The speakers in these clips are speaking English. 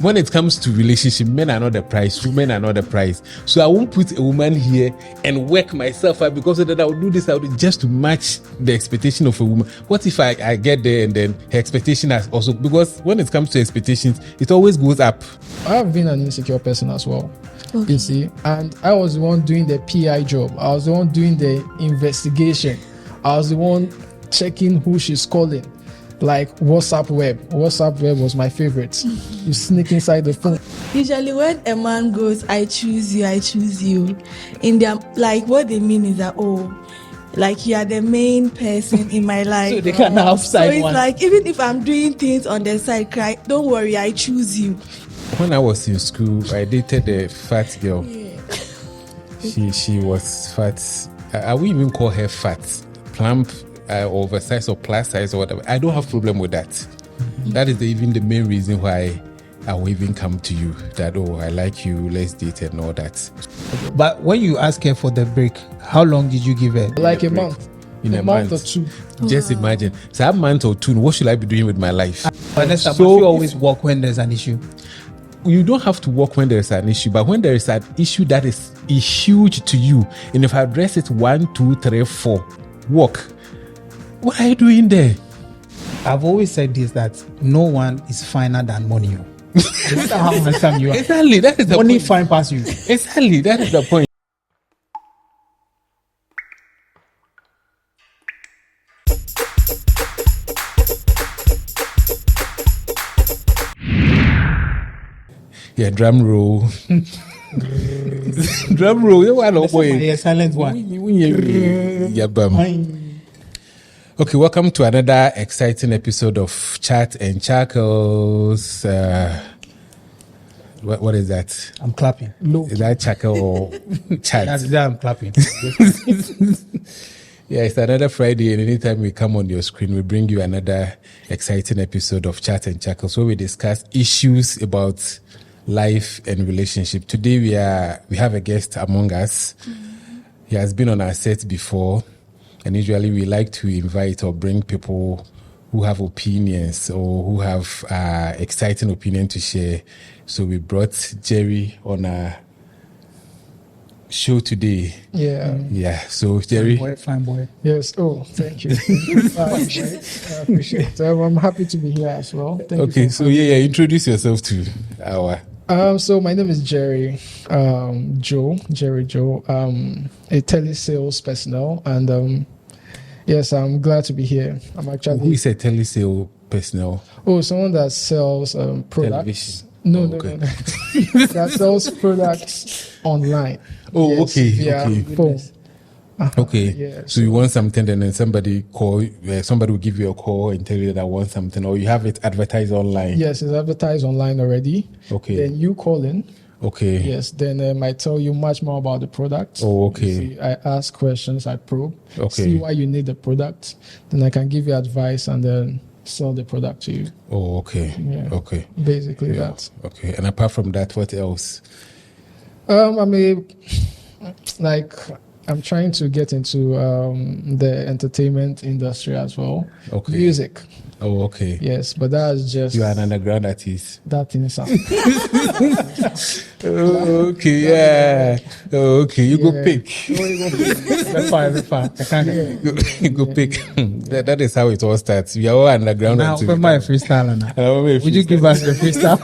When it comes to relationship, men are not the price, women are not the price. So I won't put a woman here and work myself out because of that I will do this, I will do just to match the expectation of a woman. What if I get there and then her expectation has also, because when it comes to expectations, it always goes up. I've been an insecure person as well. Okay. You see, and I was the one doing the PI job. I was the one doing the investigation. I was the one checking who she's calling. Like WhatsApp web was my favorite. You sneak inside the phone. Usually when a man goes, I choose you, in their, like, what they mean is that, oh, like, you are the main person in my life. So they can have side. So it's one. Like, even if I'm doing things on the side, cry, don't worry, I choose you. When I was in school, I dated a fat girl. Yeah. She was fat. I would even call her fat, plump, oversized or plus size or whatever. I don't have problem with that. Mm-hmm. That is even the main reason why I will even come to you. That, oh, I like you, let's date and all that. But when you ask her for the break, how long did you give her? Like a month. In a month or two. Just imagine. So a month or two, what should I be doing with my life? But Nesta, you always walk when there's an issue. You don't have to walk when there's an issue, but when there is an issue that is huge to you, and if I address it 1, 2, 3, 4, walk. What are you doing there? I've always said this, that no one is finer than money. No matter how handsome you are. Exactly, that is the money point. Fine past you. Exactly, that is the point. Yeah, drum roll. Drum roll. Yeah, silent one. Yeah, bam. Okay, welcome to another exciting episode of Chat and Chuckles. What is that? I'm clapping. No. Is that Chuckle or Chat? That's I'm clapping. Yeah, it's another Friday, and anytime we come on your screen, we bring you another exciting episode of Chat and Chuckles where we discuss issues about life and relationship. Today we have a guest among us. Mm-hmm. He has been on our set before. And usually we like to invite or bring people who have opinions or who have exciting opinion to share. So we brought Jerry on our show today. Yeah. So Jerry. Fine boy. Yes. Oh, thank you. I appreciate it. I'm happy to be here as well. Thank you. So introduce yourself to our. So my name is Jerry Jerry Joe, a telesales personnel, and yes, I'm glad to be here. I'm actually. Who is a telesales personnel? Oh, someone that sells products. Television. No. That sells products online. Oh, yes, okay. Phone. Okay. Yeah, so you want something, and then somebody will give you a call and tell you that I want something, or you have it advertised online. Yes, it's advertised online already. Okay. Then you call in. Okay. Yes, then I tell you much more about the product. Oh, okay. See, I ask questions, I probe, okay. See why you need the product. Then I can give you advice and then sell the product to you. Oh, okay. Yeah. Okay. Basically that. Okay. And apart from that, what else? I'm trying to get into the entertainment industry as well. Okay. Music. Oh, okay. Yes, but that's just... You are an underground artist. That in sound. Okay, yeah. Okay, you go pick. I can't You go pick. That is how it all starts. We are all underground artists. Now, my freestyle now. Would you give us the freestyle?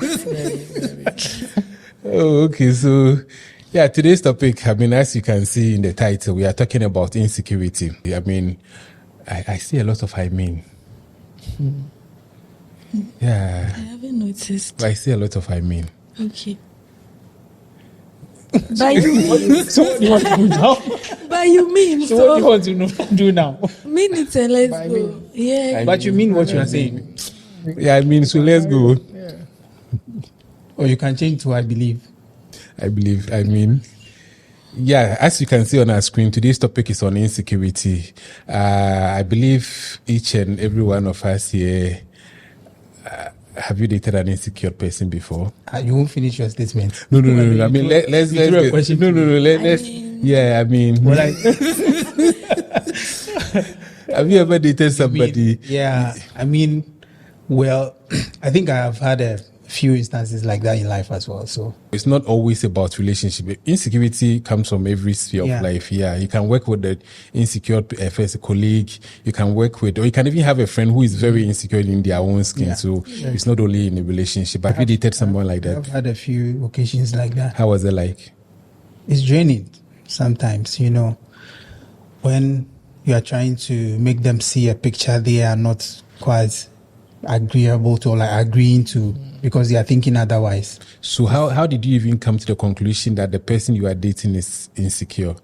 Okay, so... Yeah, today's topic, as you can see in the title, we are talking about insecurity. I see a lot of Yeah. I haven't noticed. I see a lot of Okay. But so what do you want to do now? But you mean so what do you want to do now? Mean it and let's go. Yeah. But you mean what you are saying? Yeah, so let's go. Yeah. Or you can change to I believe. Yeah, as you can see on our screen, today's topic is on insecurity. I believe each and every one of us here, have you dated an insecure person before? You won't finish your statement. No. Let's have you ever dated somebody? Well, I think I have had a few instances like that in life as well. So it's not always about relationship. Insecurity comes from every sphere of life. Yeah, you can work with the insecure first colleague. You can work with, or you can even have a friend who is very insecure in their own skin. So it's not only in a relationship. Have you dated someone like that? I've had a few occasions like that. How was it like? It's draining sometimes, when you are trying to make them see a picture they are not quite agreeable to, or like agreeing to, because they are thinking otherwise. So how did you even come to the conclusion that the person you are dating is insecure?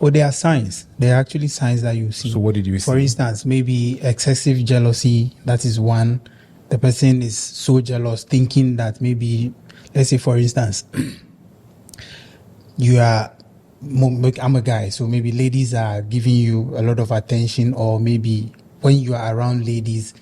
Oh, there are signs. There are actually signs that you see. So what did you see? For instance, maybe excessive jealousy. That is one. The person is so jealous, thinking that maybe, let's say for instance, I'm a guy, so maybe ladies are giving you a lot of attention, or maybe when you are around ladies,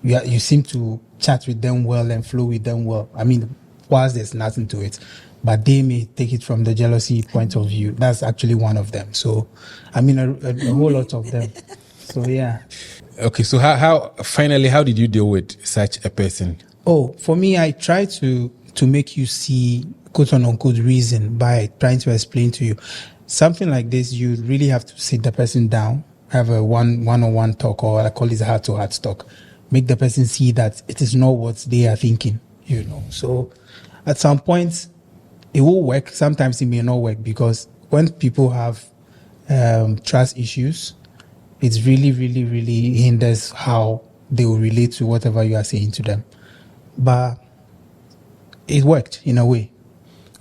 you seem to chat with them well and flow with them well. I mean, whilst there's nothing to it, but they may take it from the jealousy point of view. That's actually one of them. So, I mean, a whole lot of them. So, yeah. Okay, so how did you deal with such a person? Oh, for me, I try to make you see quote unquote reason by trying to explain to you. Something like this, you really have to sit the person down, have a one-on-one talk, or I call it a heart-to-heart talk. Make the person see that it is not what they are thinking, So at some point, it will work. Sometimes it may not work, because when people have trust issues, it's really, really, really hinders how they will relate to whatever you are saying to them. But it worked in a way.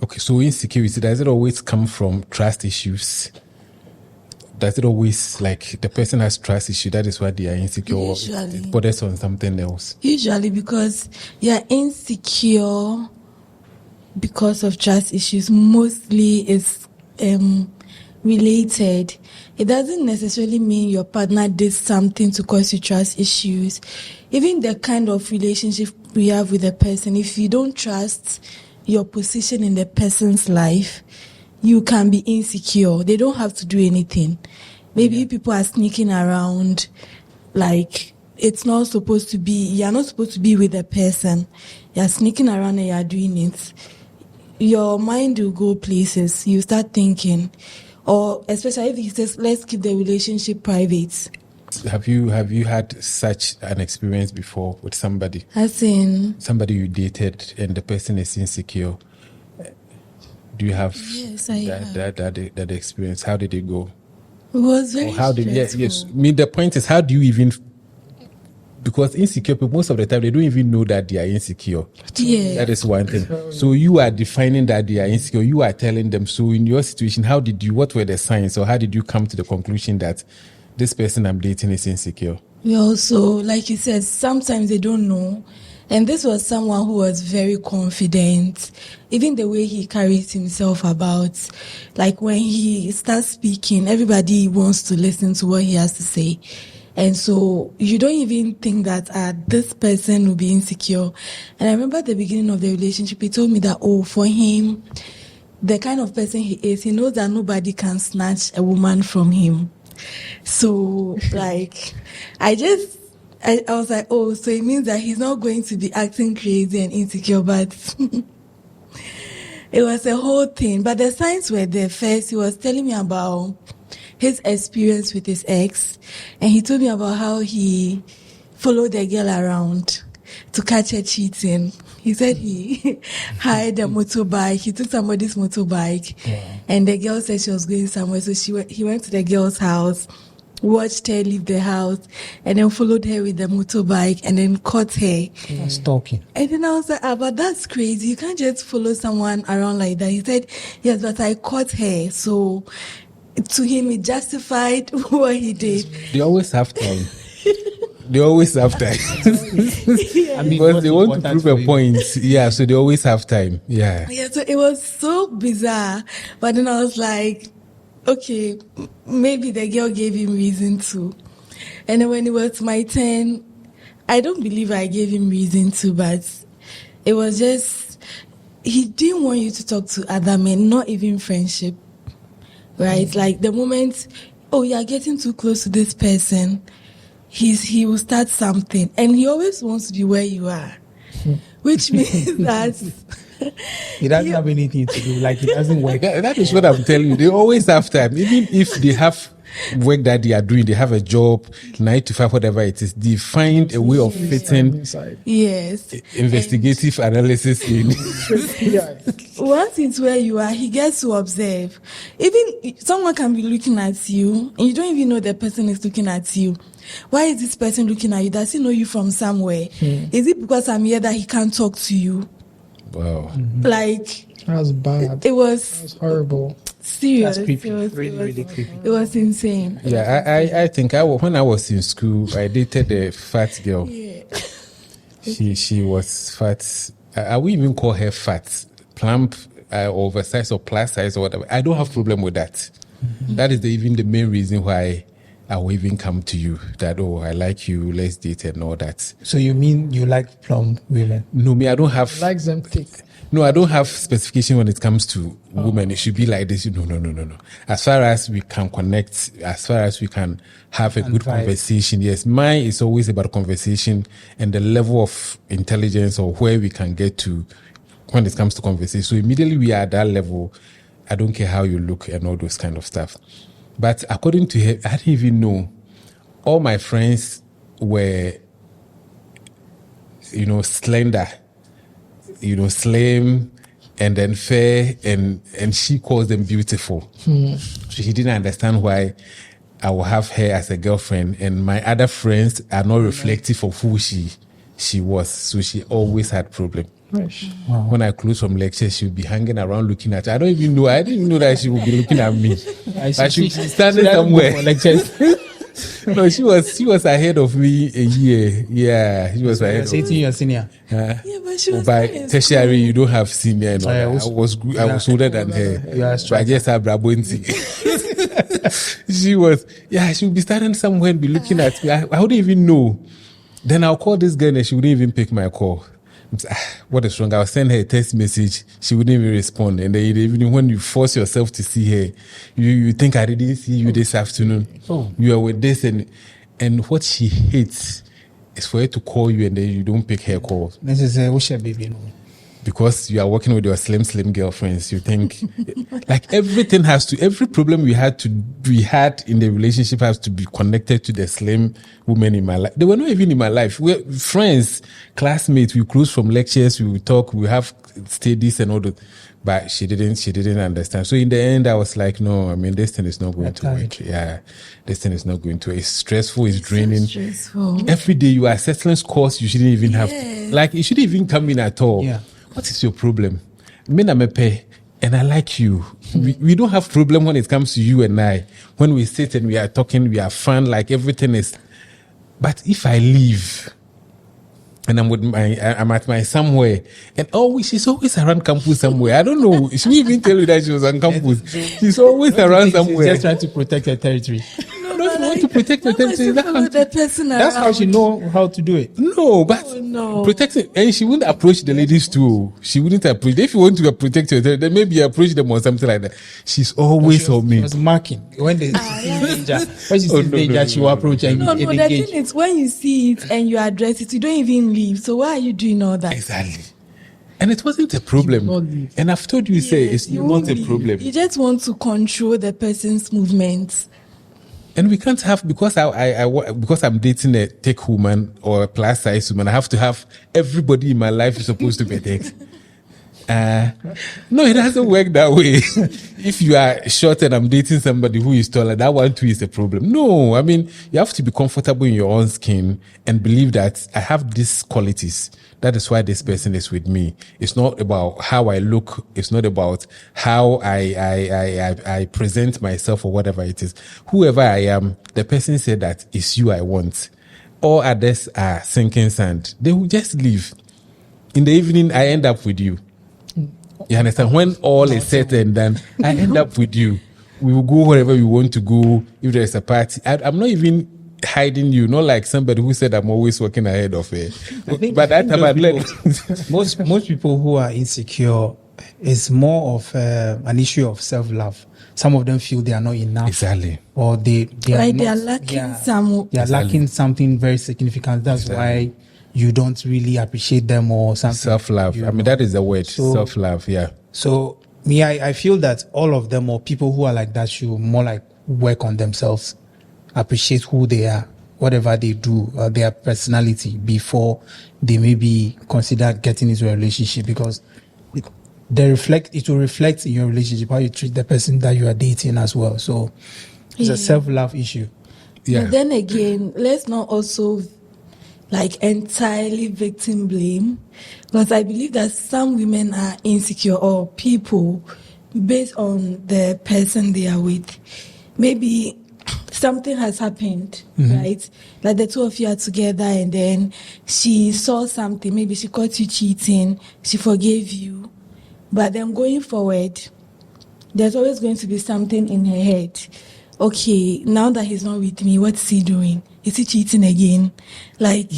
Okay, so insecurity, does it always come from trust issues? Does it always, like, the person has trust issue, that is why they are insecure? Usually. It borders on something else? Usually, because you're insecure because of trust issues, mostly is related. It doesn't necessarily mean your partner did something to cause you trust issues. Even the kind of relationship we have with a person, if you don't trust your position in the person's life, you can be insecure. They don't have to do anything. Maybe people are sneaking around, like it's not supposed to be, you're not supposed to be with a person. You're sneaking around and you're doing it. Your mind will go places. You start thinking, or especially if he says, let's keep the relationship private. Have you had such an experience before with somebody? As in? Somebody you dated and the person is insecure. Do you have that experience? How did it go? It was very stressful. Yes. I mean, the point is, how do you even... Because insecure people, most of the time, they don't even know that they are insecure. Yeah. That is one thing. So you are defining that they are insecure. You are telling them. So in your situation, what were the signs, or how did you come to the conclusion that this person I'm dating is insecure? We also, like you said, sometimes they don't know. And this was someone who was very confident. Even the way he carries himself about, like when he starts speaking, everybody wants to listen to what he has to say. And so you don't even think that this person will be insecure. And I remember at the beginning of the relationship, he told me that, for him, the kind of person he is, he knows that nobody can snatch a woman from him. So, like, I was like, so it means that he's not going to be acting crazy and insecure, but it was a whole thing. But the signs were there. First, he was telling me about his experience with his ex, and he told me about how he followed the girl around to catch her cheating. He said he hired a motorbike. He took somebody's motorbike, and the girl said she was going somewhere. So he went to the girl's house, watched her leave the house, and then followed her with the motorbike, and then caught her. Stalking. And then I was like, but that's crazy. You can't just follow someone around like that. He said, yes, but I caught her. So to him, it justified what he did. They always have time. They always have time. Yeah. I mean, because they want to prove a point. Yeah, so they always have time. Yeah. Yeah, so it was so bizarre. But then I was like, okay, maybe the girl gave him reason to. And then when it was my turn, I don't believe I gave him reason to, but it was just, he didn't want you to talk to other men, not even friendship. Right? Like the moment, you're getting too close to this person, he will start something. And he always wants to be where you are. which means that It doesn't have anything to do. Like, it doesn't work. That is what I'm telling you. They always have time. Even if they have work that they are doing, they have a job, 9 to 5, whatever it is, they find a way of fitting yes, investigative analysis in. Once it's where you are, he gets to observe. Even someone can be looking at you and you don't even know the person is looking at you. Why is this person looking at you? Does he know you from somewhere? Is it because I'm here that he can't talk to you? Wow. Like, that was bad. It was horrible. Serious. That's creepy. It was Really creepy. It was insane. Yeah, I think when I was in school, I dated a fat girl. Yeah. She was fat. I would even call her fat, plump, oversized or plus size or whatever. I don't have problem with that. That is even the main reason why I will even come to you. That, I like you, let's date and all that. So you mean you like plump women? No, me, I don't have. Like them thick. No, I don't have specification when it comes to women. It should be like this. No. As far as we can connect, as far as we can have a good conversation. Yes, mine is always about conversation and the level of intelligence or where we can get to when it comes to conversation. So immediately we are at that level. I don't care how you look and all those kind of stuff. But according to her, I didn't even know. All my friends were, slender, slim, and then fair, and she calls them beautiful. So she didn't understand why I will have her as a girlfriend, and my other friends are not reflective of who she was. So she always had problem. Wow. When I close from lectures, she would be hanging around looking at her. I didn't even know that she would be looking at me. But she would be standing somewhere. No, she was ahead of me a year. Yeah, she was ahead. Say to your senior. Yeah, but she was by tertiary, you don't have senior. And I was older than her. But I just have Brabonti. She would be standing somewhere and be looking at me. I wouldn't even know. Then I'll call this girl and she wouldn't even pick my call. What is wrong? I'll send her a text message. She wouldn't even respond. And then even when you force yourself to see her, you think I didn't see you this afternoon. You are with this, and what she hates is for her to call you and then you don't pick her call. This is what's your baby? Because you are working with your slim girlfriends, you think like every problem we had in the relationship has to be connected to the slim women in my life. They were not even in my life. We're friends, classmates. We cruise from lectures. We would talk. We have studies and all that. But she didn't understand. So in the end, I was like, no, I mean, this thing is not going to work. Yeah, this thing is not going to. It's stressful. It's draining. So stressful. Every day you are settling scores you shouldn't even have. Like, you shouldn't even come in at all. Yeah. What is your problem? Me na mepe, and I like you. We don't have problem when it comes to you and I. When we sit and we are talking, we are fun, like everything is. But if I leave, and I'm at my somewhere, and she's always around campus somewhere. I don't know. She didn't even tell you that she was on campus. She's always around somewhere. She's just trying to protect her territory. Not want to protect her territory. That's how she know how to do it. No, but protecting, and she wouldn't approach the ladies too. She wouldn't approach. If you want to protect her, then maybe approach them or something like that. She's always on me. She was marking when they see danger. When she sees danger, she will approach and engage. The thing is, when you see it and you address it, you don't even leave. So why are you doing all that? Exactly. And it wasn't a problem. And I've told you, it's not a problem. You just want to control the person's movements. And we can't have, because because I'm dating a tech woman or a plus size woman, I have to have everybody in my life is supposed to be tech. No, it doesn't work that way. If you are short and I'm dating somebody who is taller, that one too is a problem. No, I mean, you have to be comfortable in your own skin and believe that I have these qualities. That is why this person is with me. It's not about how I look. It's not about how I present myself or whatever it is. Whoever I am, the person said that it's you I want. All others are sinking sand. They will just leave. In the evening, I end up with you. You understand? When all is said and done, I end up with you. We will go wherever we want to go. If there's a party, I'm not even hiding you, not like somebody who said I'm always walking ahead of it. But that time most people who are insecure, is more of an issue of self-love. Some of them feel they are not enough. Exactly. Or they are lacking they are lacking something very significant. That's why you don't really appreciate them or something. Self-love. I mean, that is the word. Self-love. Yeah. So me, I feel that all of them or people who are like that should more like work on themselves, appreciate who they are, whatever they do, their personality before they maybe consider getting into a relationship, because it will reflect in your relationship how you treat the person that you are dating as well. So it's a self-love issue. Yeah. But then again, let's not also like entirely victim blame, because I believe that some women are insecure, or people, based on the person they are with. Maybe something has happened, right? Like the two of you are together and then she saw something, maybe she caught you cheating, she forgave you. But then going forward, there's always going to be something in her head. Okay, now that he's not with me, what's he doing? Is he cheating again? Like,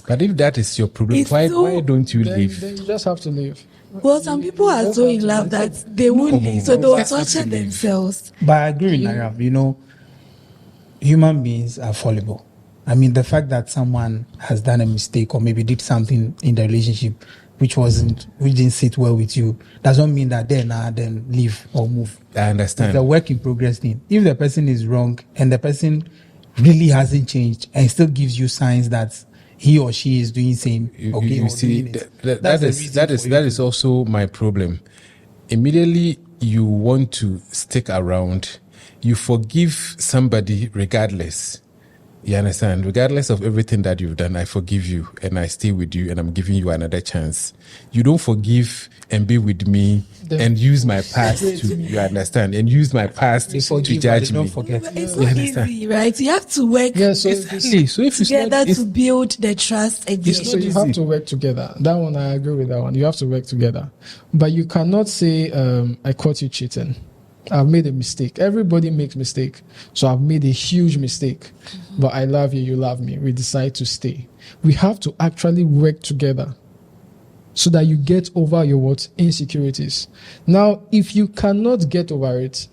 but if that is your problem, why don't you leave? Then you just have to leave. Well, some people are so in love that they won't leave, so they will torture themselves. But I agree with Nayram. Human beings are fallible. I mean, the fact that someone has done a mistake or maybe did something in the relationship which didn't sit well with you, doesn't mean that then leave or move. I understand. It's a work in progress thing. If the person is wrong and the person really hasn't changed and still gives you signs that he or she is doing same, you see, that is also my problem. Immediately you want to stick around, you forgive somebody regardless. You understand? Regardless of everything that you've done, I forgive you and I stay with you and I'm giving you another chance. You don't forgive and be with me and use my past to, you understand, and use my past to judge me. It's not easy, right? You have to work together to build the trust again. So you have to work together. That one, I agree with that one. You have to work together. But you cannot say, I caught you cheating. I've made a mistake. Everybody makes mistake. So I've made a huge mistake. But I love you, you love me. We decide to stay. We have to actually work together so that you get over your insecurities. Now, if you cannot get over it,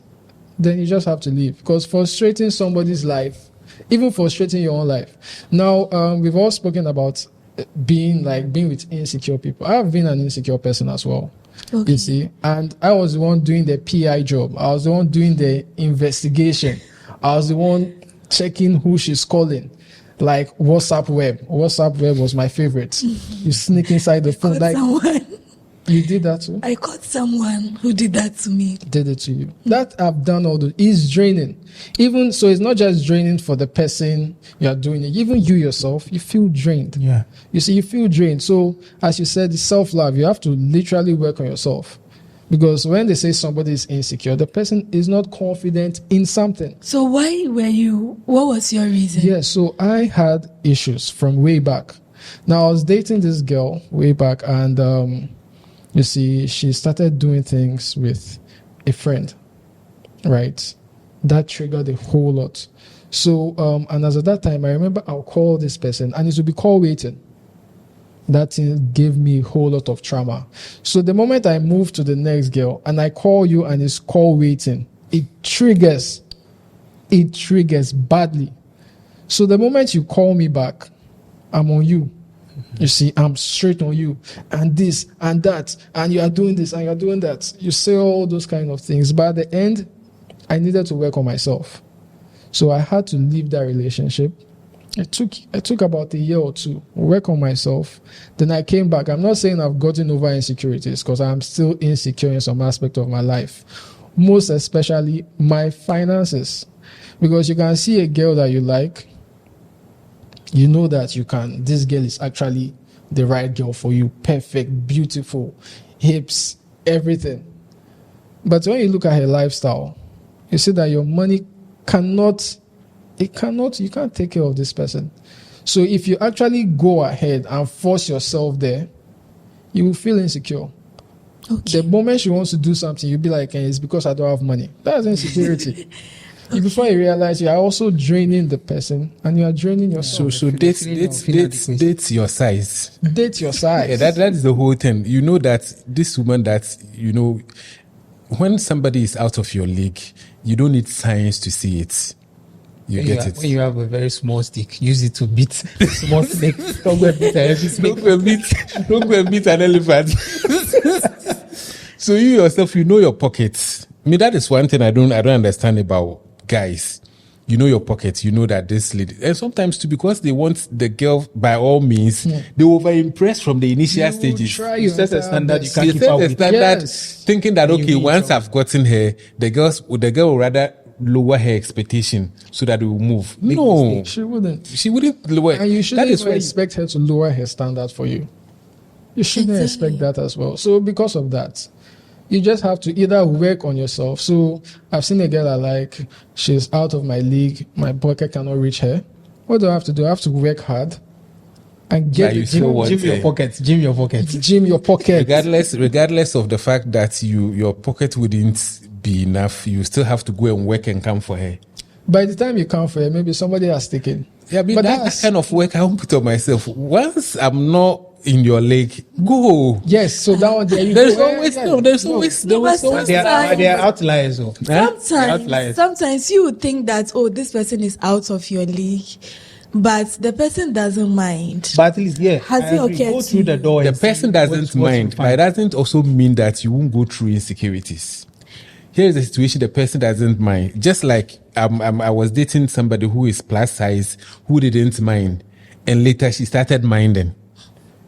then you just have to leave. Because frustrating somebody's life, even frustrating your own life. Now, we've all spoken about being with insecure people. I've been an insecure person as well. Okay. You see, and I was the one doing the PI job. I was the one doing the investigation. I was the one checking who she's calling. Like WhatsApp web. WhatsApp web was my favorite. You sneak inside the phone. Like someone. You did that too? I caught someone who did that to me. Did it to you. That I've done all those. It's draining. Even so, it's not just draining for the person you are doing it. Even you yourself, you feel drained. Yeah. You see, you feel drained. So, as you said, self-love, you have to literally work on yourself. Because when they say somebody is insecure, the person is not confident in something. So what was your reason? Yeah, so I had issues from way back. Now, I was dating this girl way back, and you see, she started doing things with a friend, right? That triggered a whole lot. So, and as at that time, I remember I'll call this person, and it would be call waiting. That thing gave me a whole lot of trauma. So the moment I move to the next girl, and I call you, and it's call waiting, it triggers badly. So the moment you call me back, I'm on you. You see, I'm straight on you, and this and that, and you are doing this and you're doing that. You say all those kind of things, but at the end, I needed to work on myself. So I had to leave that relationship. It took about a year or two, work on myself. Then I came back. I'm not saying I've gotten over insecurities, because I'm still insecure in some aspect of my life. Most especially my finances. Because you can see a girl that you like, you know that this girl is actually the right girl for you. Perfect, beautiful, hips, everything. But when you look at her lifestyle, you see that your money you can't take care of this person. So if you actually go ahead and force yourself there, you will feel insecure. Okay. The moment she wants to do something, you'll be like, it's because I don't have money. That's insecurity. Okay. Before you realize, you are also draining the person and you are draining yourself. So date your size. Date your size. Yeah, that is the whole thing. You know that this woman when somebody is out of your league, you don't need science to see it. You get it. When you have a very small stick, use it to beat small snake. Don't go and beat a heavy snake. Don't go and beat an elephant. So you yourself, you know your pockets. I mean, that is one thing I don't understand about guys. You know your pockets. You know that this lady, and sometimes too, because they want the girl by all means, they over impress from the initial stages. You set a standard you can't You keep set up the with. standard, Yes. thinking that You okay, need once some- I've gotten her, the girl will rather lower her expectation so that it will move. No, She wouldn't. she wouldn't lower. And you shouldn't that is even why expect her to lower her standard for you. You shouldn't Exactly. expect that as well. So because of that, you just have to either work on yourself. So I've seen a girl I like, she's out of my league, my pocket cannot reach her. What do I have to do? I have to work hard and get But you the still gym, want- Gym your pockets. Gym your pockets. gym your pocket. regardless of the fact that your pocket wouldn't be enough, you still have to go and work and come for her. By the time you come for her, maybe somebody has taken. Yeah, I mean, But that that's- kind of work I won't put on myself. Once I'm not in your leg, go. Yes, so that one there you There's go. always Yeah, no. There's no. always No, but always. They are outliers, though. Sometimes you would think that, oh, this person is out of your league, but the person doesn't mind. But at least, yeah. Has I it agree. occurred Go to through the you? door. The and see person doesn't what you mind, but it find. doesn't also mean that you won't go through insecurities. Here's the situation: the person doesn't mind. Just like I was dating somebody who is plus size, who didn't mind, and later she started minding.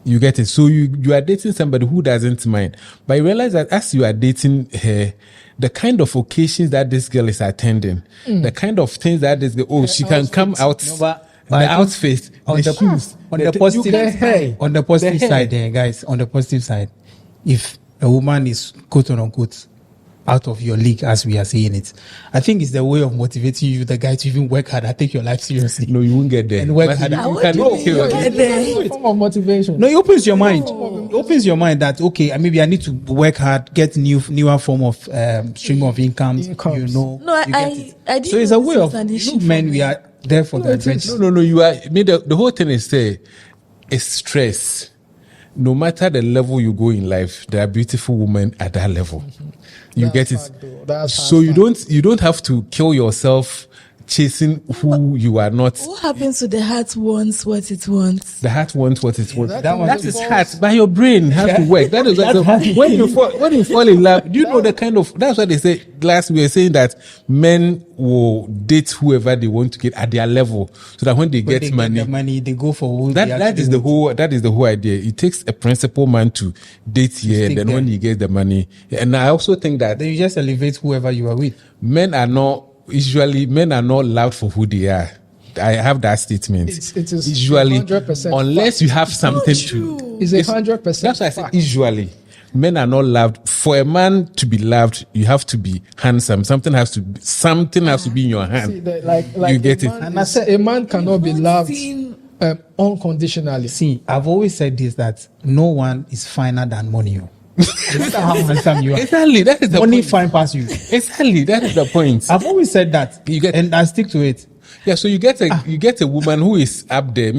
You get it? So you are dating somebody who doesn't mind, but you realize that as you are dating her, the kind of occasions that this girl is attending, the kind of things that this girl, she can come out, No, but the I think outfit, on the the shoes, on the the you positive can't hide. on the positive The hair. side there, guys, on the positive side, if a woman is quote unquote out of your league, as we are saying it, I think it's the way of motivating you, the guy, to even work hard and take your life seriously. No, you won't get there. And work But harder. you What can do you okay, mean you okay. get there? It's a form of motivation. No, it opens your mind. It opens your mind that okay, maybe I need to work hard, get newer form of stream of income. Incomes. You know, No, you get it. I didn't So it's a know way this of was an issue for men. me. We are there for the adventure. No. You are. I mean, the whole thing is it's stress. No matter the level you go in life, there are beautiful women at that level. You That's get it. fact, though. That's So hard you don't have to kill yourself chasing who you are not. What happens to the heart wants what it wants? The heart wants what it wants. that one That too. is heart. But your brain has to work. That is when you fall in love. Do you know the kind of? That's what they say. Last we were saying that men will date whoever they want to get at their level, so that when they When get they money, get the money, they go for who that they that is the want. whole idea. It takes a principal man to date here, and stick then there. when he gets the money, and I also think that Then you just elevate whoever you are with. men are not loved for who they are. I have that statement. It is usually 100% unless you have something true. to. It's 100%. That's why I said fact. usually men are not loved. For a man to be loved, you have to be handsome. Something has to be in your hand. See, like You get a it. man And I is- said- a man cannot be loved Seen- unconditionally. See, I've always said this, that no one is finer than money. No matter how handsome you are, Exactly. That is the money point. fine past you. Exactly. That is the point. I've always said that, You get- and I stick to it. Yeah, so you get a woman who is up there.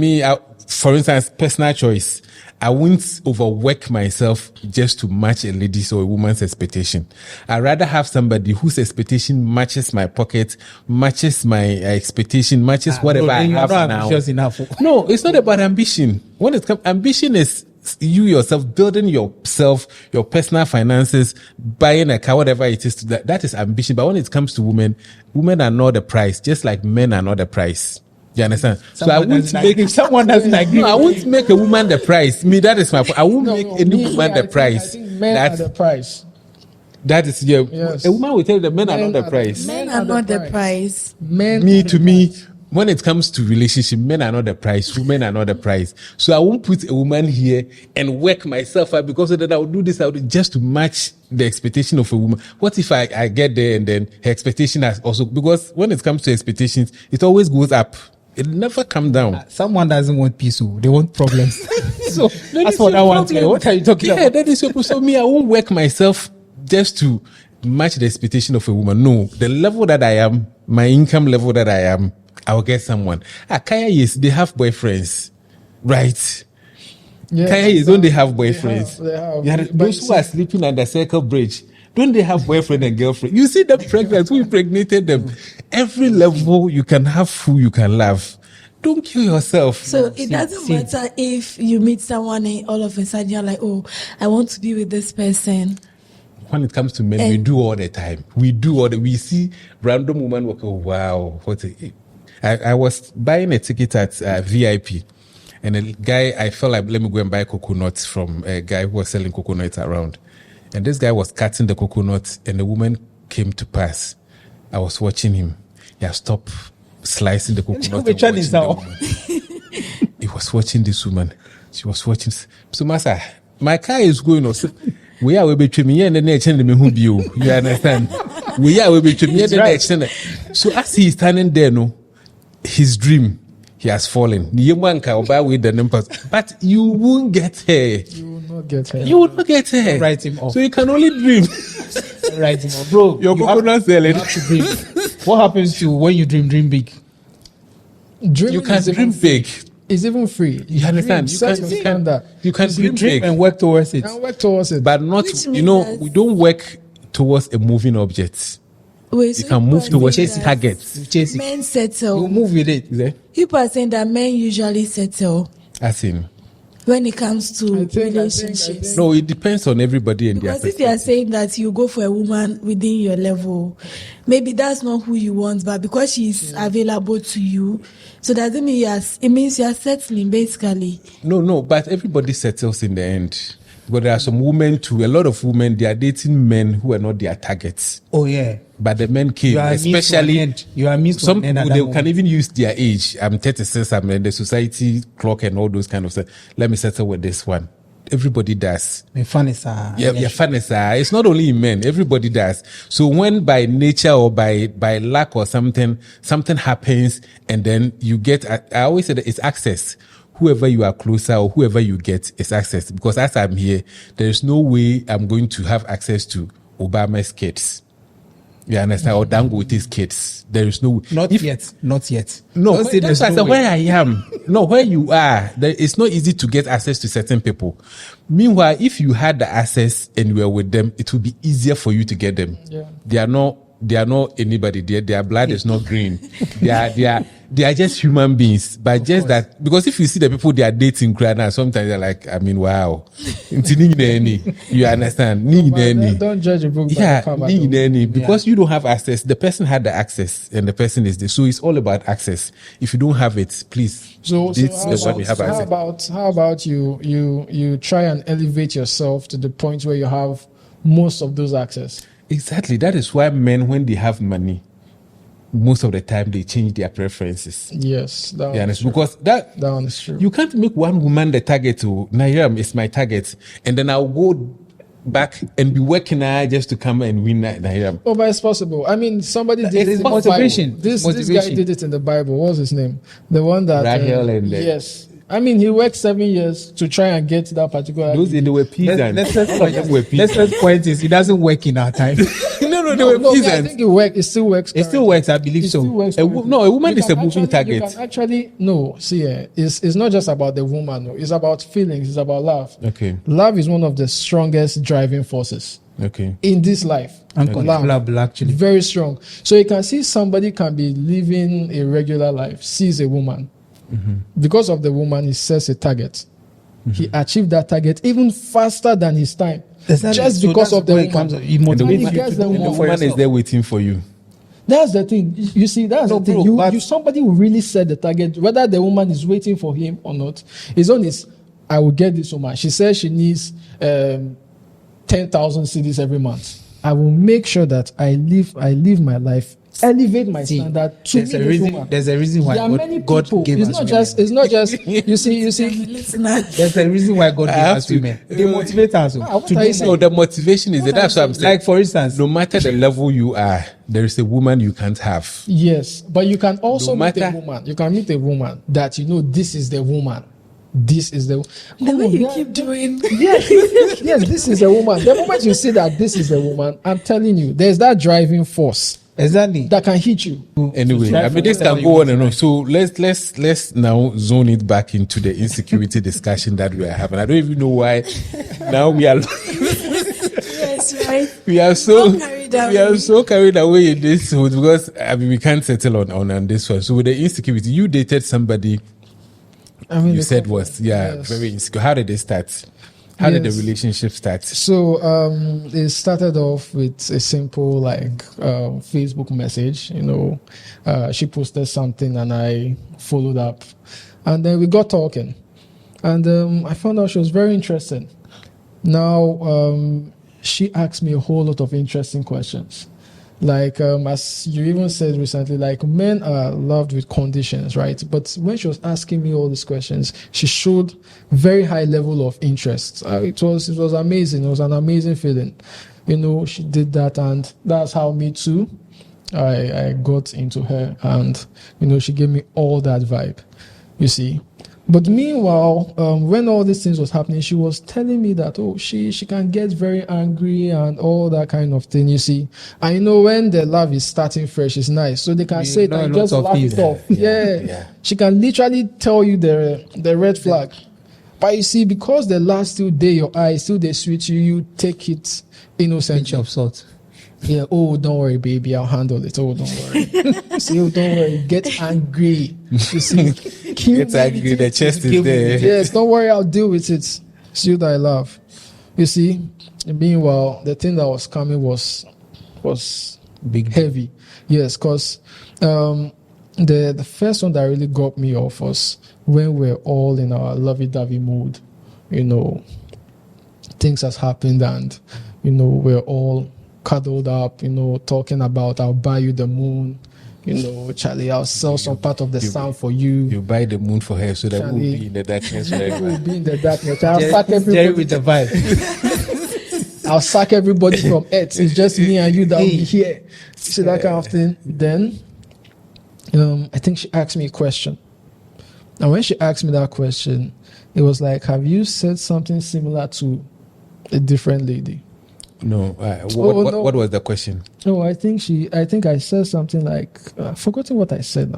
For instance, personal choice. I won't overwork myself just to match a lady's or a woman's expectation. I'd rather have somebody whose expectation matches my pocket, matches my expectation, matches whatever I Then you are have not now. ambitious enough. No, it's not about ambition. When it comes, ambition is you yourself building yourself, your personal finances, buying a car, whatever it is. That is ambition. But when it comes to women are not the price, just like men are not the price. You understand? So I won't make if someone doesn't agree. no, I won't make a woman the price. That is my point. I won't make any woman I the price. I think men are the price. That is Yes. A woman will tell you that men are not the price. Men are not the price. Men To me, when it comes to relationship, men are not the price. Women are not the price. So I won't put a woman here and work myself up because of that I will do this. I will do just to match the expectation of a woman. What if I get there and then her expectation has also, because when it comes to expectations, it always goes up. It never comes down. Someone doesn't want peace, oh, they want problems. So That that's is what your I want. problem. What are you talking Yeah, about? that is your problem. So me, I won't work myself just to match the expectation of a woman. No, the level that I am, my income level that I am, I'll get someone. Kaya, yes, they have boyfriends, right? Yeah, Kayas, don't they have boyfriends? They have. Yeah, those who are sleeping at the Circle Bridge, don't they have boyfriend and girlfriend? You see them pregnant, who impregnated them? Every level you can have who you can love. Don't kill yourself. So it doesn't matter if you meet someone and all of a sudden you're like, oh, I want to be with this person. When it comes to men, we do all the time. We see random women walk. Oh, wow. I was buying a ticket at VIP, and a guy, I felt like, let me go and buy coconuts from a guy who was selling coconuts around. And this guy was cutting the coconuts, and the woman came to pass. I was watching him. He stopped slicing the coconut. He was watching this woman. She was watching. So, Master, my car is going on. We are between me and the next and me who you. You understand? We are between me and the next. So as he is standing there, no, his dream, he has fallen. But you won't get her. You will not get her. You will not get her. Write him off. So you can only dream. Write him off, bro. Your coconut selling. What happens to when you dream big? Dreaming you can dream big. It's even free. You understand? You can dream big and work towards it. But not, we don't work towards a moving object. Wait, you can move towards targets. Men settle. You move with it. People are saying that men usually settle. As in? When it comes to relationships. No, it depends on everybody and their perspective. Because if you are saying that you go for a woman within your level, maybe that's not who you want, but because she's available to you, so doesn't mean it means you are settling, basically. No, but everybody settles in the end. But there are some women too, a lot of women, they are dating men who are not their targets. Oh, yeah. But the men came, especially some people, they can even use their age. I'm 36, I'm in the society clock and all those kind of stuff. Let me settle with this one. Everybody does. It's not only in men, everybody does. So when by nature or by lack or something happens, and then you get, I always say that it's access. Whoever you are closer or whoever you get is access. Because as I'm here, there is no way I'm going to have access to Obama's kids. You understand? Or Dangote's kids. There is no... Not yet. No, that's where I am. No, where you are, it's not easy to get access to certain people. Meanwhile, if you had the access and you were with them, it will be easier for you to get them. Yeah. They are not anybody. Their blood is not green. They are just human beings. But of just course. That, because if you see the people they are dating, now, sometimes they're like, I mean, wow. You understand? Don't judge a book by the cover. Because you don't have access. The person had the access, and the person is there. So it's all about access. If you don't have it, please. How about you try and elevate yourself to the point where you have most of those access? Exactly. That is why men, when they have money, most of the time they change their preferences. Yes, because that one is true. You can't make one woman the target to Nayram is my target, and then I'll go back and be working just to come and win Nayram. Oh, but it's possible. I mean, somebody did it. Motivation. This guy did it in the Bible. What was his name? The one that Rahel yes. I mean, he worked 7 years to try and get that particular. Those they were peasants. Let's point is it doesn't work in our time. They were peasants. I think it works. It still works. It still works. I believe so. A woman is a moving target. You can actually it's not just about the woman. No. It's about feelings. It's about love. Okay. Love is one of the strongest driving forces. Okay. In this life. Uncontrollable, actually. Very strong. So you can see somebody can be living a regular life, sees a woman. Mm-hmm. Because of the woman, he sets a target. Mm-hmm. He achieved that target even faster than his time. Just because of the woman. The woman is there waiting for you. That's the thing. You see, that's the thing. Somebody will really set the target, whether the woman is waiting for him or not. It's on his, I will get this woman. She says she needs 10,000 cedis every month. I will make sure that I live my life, elevate my standard to meet this woman. There's a reason why God gave us women. It's not just you see. There's a reason why God gave us women. They motivate us. The motivation is that's what I'm saying. Like for instance, no matter the level you are, there is a woman you can't have. Yes, but you can also meet a woman. You can meet a woman that this is the woman. This is the way you keep doing. Yes, this is a woman. The moment you see that this is a woman, I'm telling you, there's that driving force Exactly. that can hit you. Anyway, I mean, this can go on and on. So let's now zone it back into the insecurity discussion that we are having. I don't even know why. Now we are. Yes, right. We are so carried away in this because I mean we can't settle on this one. So with the insecurity, you dated somebody. I mean, You said was very insecure. How did they start? How did the relationship start? So it started off with a simple Facebook message. She posted something and I followed up, and then we got talking, and I found out she was very interested. Now she asked me a whole lot of interesting questions. As you even said recently, men are loved with conditions, right? But when she was asking me all these questions, she showed very high level of interest. It was amazing. It was an amazing feeling. She did that, and that's how me too. I got into her, and she gave me all that vibe. You see. But meanwhile, when all these things was happening, she was telling me that, she can get very angry and all that kind of thing, you see. And when the love is starting fresh, it's nice. So they can say it and just laugh it off. Yeah. She can literally tell you the red flag. But you see, because the last still day, your eyes still they sweet you take it innocently. Pinch of salt. Yeah, don't worry, baby, I'll handle it. Don't worry. Don't worry, get angry. You see, get angry, the chest is there. Yes, don't worry, I'll deal with it. See that I love. You see, meanwhile, the thing that was coming was big heavy. Yes, because the first one that really got me off was when we're all in our lovey-dovey mood. Things has happened and, we're all cuddled up, talking about I'll buy you the moon, Charlie, I'll sell some part of the sun for you. You buy the moon for her so that we'll be in the darkness forever. We'll be in the darkness. I'll sack everybody with the vibe. I'll sack everybody from Earth. It's just me and you that will be here. See that kind of thing. Then, I think she asked me a question. And when she asked me that question, it was like, have you said something similar to a different lady? No. What was the question? No, I think I said something like, I've forgotten what I said.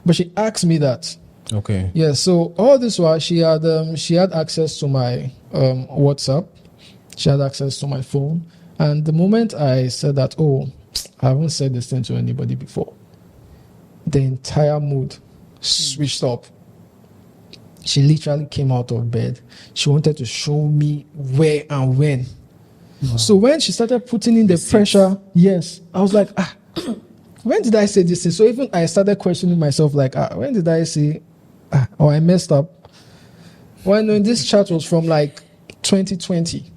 But she asked me that. Okay. Yeah, so all this while she had access to my WhatsApp. She had access to my phone. And the moment I said that, I haven't said this thing to anybody before, the entire mood switched up. She literally came out of bed. She wanted to show me where and when. Wow. So when she started putting in the pressure, yes, I was like, when did I say this thing? So even I started questioning myself, when did I say, I messed up? When this chat was from 2020.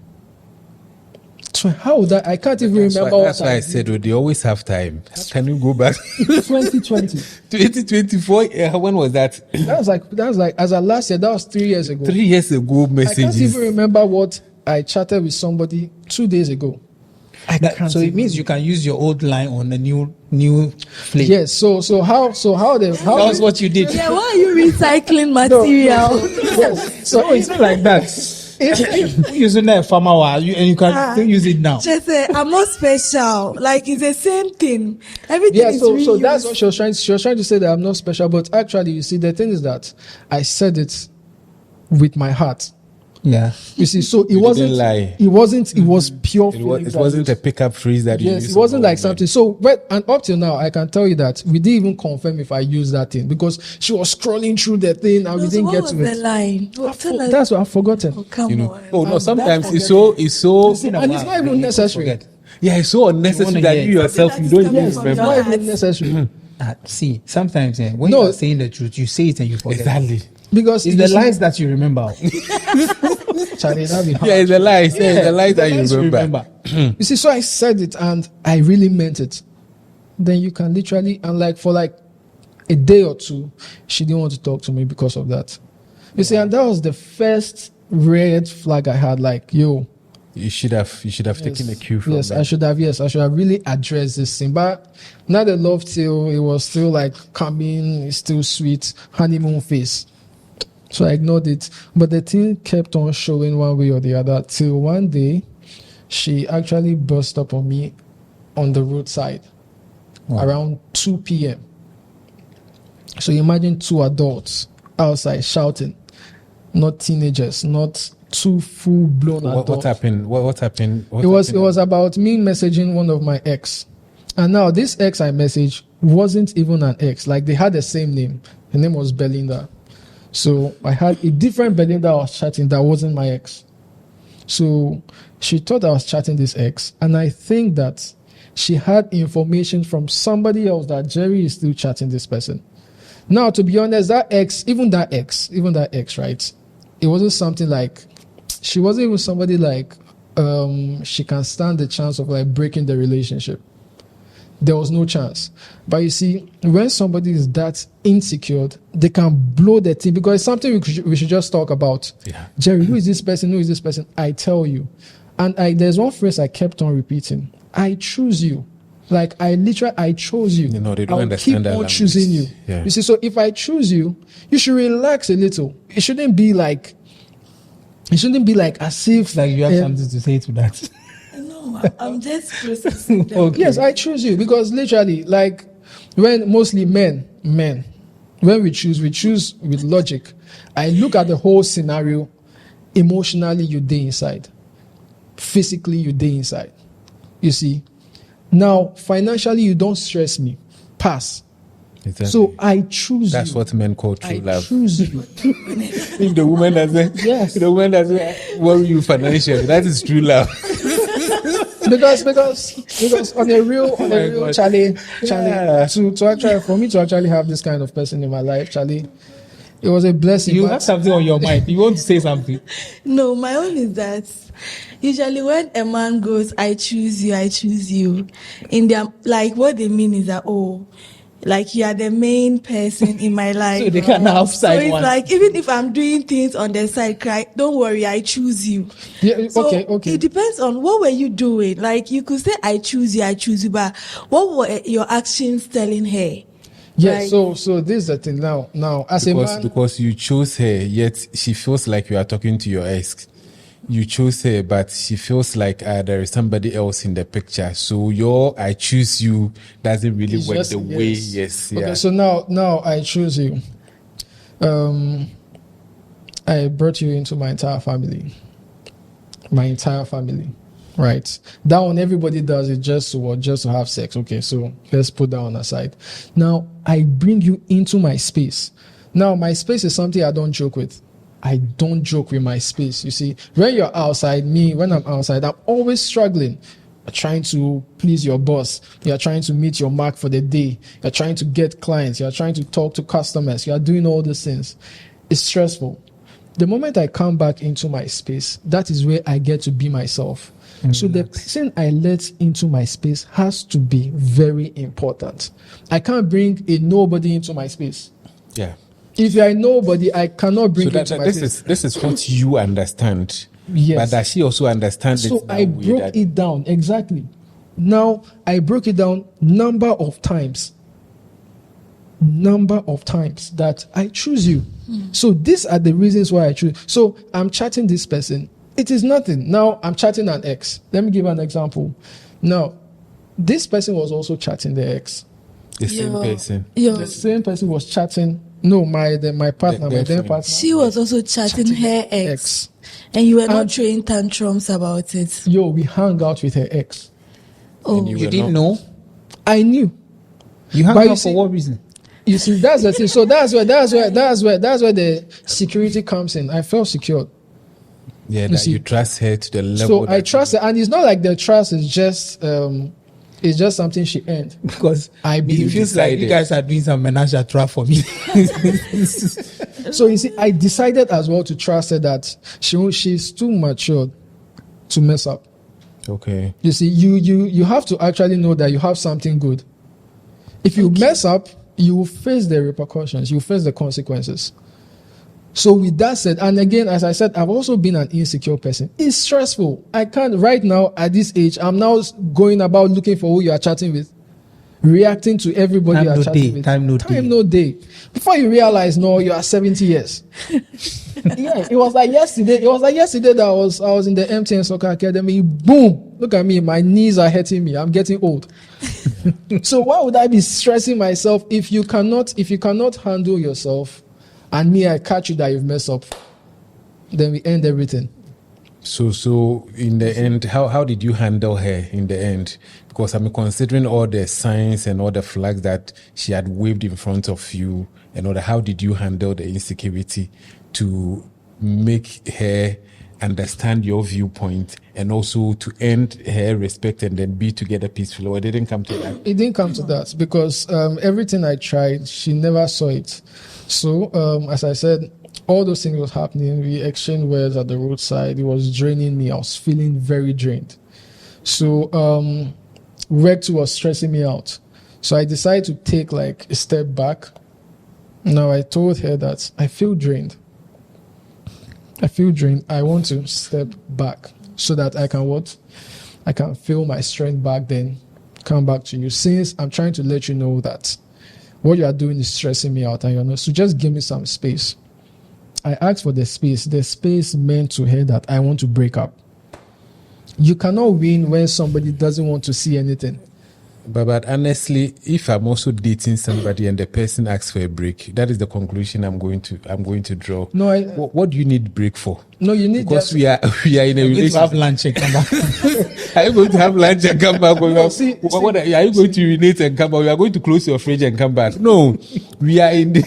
How would I can't even remember. That's why I said, they always have time. Can you go back? 2020. 2024, when was that? That was like, as of last year, that was 3 years ago. 3 years ago messages. I can't even remember what I chatted with somebody 2 days ago. So it means you can use your old line on a new flame. Yes. So that was what you did. Yeah. Why are you recycling material? Yes. So it's not like that. If using that farmer and you can still use it now. Just say I'm not special. It's the same thing. Everything is reused. So that's what she was trying to say, that I'm not special. But actually, you see, the thing is that I said it with my heart. Yeah. You see, so it wasn't lie. It was pure feelings. It wasn't a pickup phrase that you used. Yes, it wasn't like something. So, and up till now, I can tell you that we didn't even confirm if I used that thing, because she was scrolling through the thing and we didn't get to it. What was the line? That's what I've forgotten. Oh, come on. Oh, no, sometimes it's so... And it's not even necessary. Yeah, it's so unnecessary that you yourself, you don't even remember. It's not even necessary. See, sometimes when you're saying the truth, you say it and you forget. Exactly. Because it's the lines that you remember. Charlie, that'd be hard. Yeah, it's the lies. Yeah, it's the lies that you remember. You see, so I said it and I really meant it. Then you can literally, and for a day or two, she didn't want to talk to me because of that. You see, and that was the first red flag I had. You should have taken a cue from that. I should have really addressed this thing. But now the love till it was still coming, it's still sweet, honeymoon phase. So I ignored it. But the thing kept on showing one way or the other till one day she actually burst up on me on the roadside. around 2 p.m. So imagine 2 adults outside shouting, not teenagers, not 2 full-blown adults. What happened? What happened? It was about me messaging one of my ex. And now this ex I messaged wasn't even an ex. Like, they had the same name. Her name was Belinda. So I had a different Belinda I was chatting that wasn't my ex. So she thought I was chatting this ex. And I think that she had information from somebody else that Jerry is still chatting this person. Now, to be honest, even that ex, right? It wasn't something like, she wasn't even somebody like, she can stand the chance of like breaking the relationship. There was no chance. But you see, when somebody is that insecure, they can blow the thing, because it's something we should just talk about. Yeah. Jerry, who is this person? Who is this person? I tell you. And there's one phrase I kept on repeating. I choose you. Like, I chose you. You know, they don't I'll understand keep that on language. choosing you. Yeah. You see, so if I choose you, you should relax a little. It shouldn't be like as if Like you have something to say to that. No, I'm just processing them. Okay. Yes, I choose you, because literally, like, when mostly men, when we choose with logic. I look at the whole scenario. Emotionally, you day inside. Physically, you day inside. You see? Now, financially, you don't stress me. Pass. Exactly. So I choose That's you. what men call true I love. choose you. If the woman doesn't, Yes. if the woman doesn't worry you financially, that is true love. because on a real God. Charlie, Yeah. to actually, for me to actually have this kind of person in my life, Charlie, it was a blessing. You but- have something on your mind. You want to say something. No, my own is that usually when a man goes, I choose you, in their, like, what they mean is that, oh, like, you are the main person in my life. So they can have So side it's one. like, even if I'm doing things on the side, cry, don't worry, I choose you. Yeah, So okay. it depends on what were you doing. Like, you could say, I choose you, but what were your actions telling her? Yes. Like- So this is the thing. Now, as a man, Because you chose her, yet she feels like you are talking to your ex. You chose her, but she feels like there is somebody else in the picture. So your I choose you doesn't really it's work just- the way. yes. Yes. Okay. Yeah. So now I choose you. I brought you into my entire family. Right. That one, everybody does it just to have sex. Okay, so let's put that on aside. Now, I bring you into my space. Now, my space is something I don't joke with. I don't joke with my space. You see, when you're outside, when I'm outside, I'm always struggling. You're trying to please your boss. You're trying to meet your mark for the day. You're trying to get clients. You're trying to talk to customers. You're doing all these things. It's stressful. The moment I come back into my space, that is where I get to be myself. So the person I let into my space has to be very important. I can't bring a nobody into my space. Yeah. If you are nobody, I cannot bring So you into my space. this is what you understand. Yes. But does she also understand it? So that I way broke that- it down. Exactly. Now, I broke it down number of times that I choose you. So these are the reasons why I choose. So I'm chatting this person. It is nothing. Now I'm chatting an ex. Let me give an example. Now, this person was also chatting the ex. The same person. The same person was chatting. No, my partner, my then girlfriend. partner. She was also chatting her ex. ex. And you were not And- throwing tantrums about it. Yo, we hung out with her ex. Oh, And You were didn't not- know? I knew. You hung But you out see- for what reason? You see, that's the thing. So that's where the security comes in. I felt secure. Yeah, that see- you trust her to the level. So I that- trust her, and it's not like the trust is just it's just something she earned. Because I it believe feels like you decided. guys are doing some menage a trois for me. So you see, I decided as well to trust her that she's too mature to mess up. Okay. You see, you have to actually know that you have something good. If you mess up, you will face the repercussions. You will face the consequences. So with that said, and again, as I said, I've also been an insecure person. It's stressful. I can't, right now, at this age, I'm now going about looking for who you are chatting with, reacting to everybody Time you are no chatting day, with. time no day. no day. Before you realize, no, you are 70 years. Yeah, it was like yesterday. It was like yesterday that I was in the MTN Soccer Academy. Boom! Look at me. My knees are hurting me. I'm getting old. So why would I be stressing myself if you cannot handle yourself, and me, I catch you that you've messed up, then we end everything. So in the end, how did you handle her in the end? Because I'm considering all the signs and all the flags that she had waved in front of you and all that. How did you handle the insecurity to make her understand your viewpoint and also to end her respect and then be together peacefully? Or it didn't come to that? It didn't come to that because everything I tried, she never saw it. So as I said, all those things was happening. We exchanged words at the roadside. It was draining me. I was feeling very drained. So work too was stressing me out. So I decided to take like a step back. Now I told her that I feel drained. I want to step back so that I can what? I can feel my strength back, then come back to you. Since I'm trying to let you know that what you are doing is stressing me out and you're not. So just give me some space. I asked for the space. The space meant to her that I want to break up. You cannot win when somebody doesn't want to see anything. But honestly, if I'm also dating somebody and the person asks for a break, that is the conclusion I'm going to draw. No, what do you need break for? No, you need because we are in a relationship. To have lunch and come back. Are you going to have lunch and come back? No, are you going to urinate and come back? We are going to close your fridge and come back. No, we are in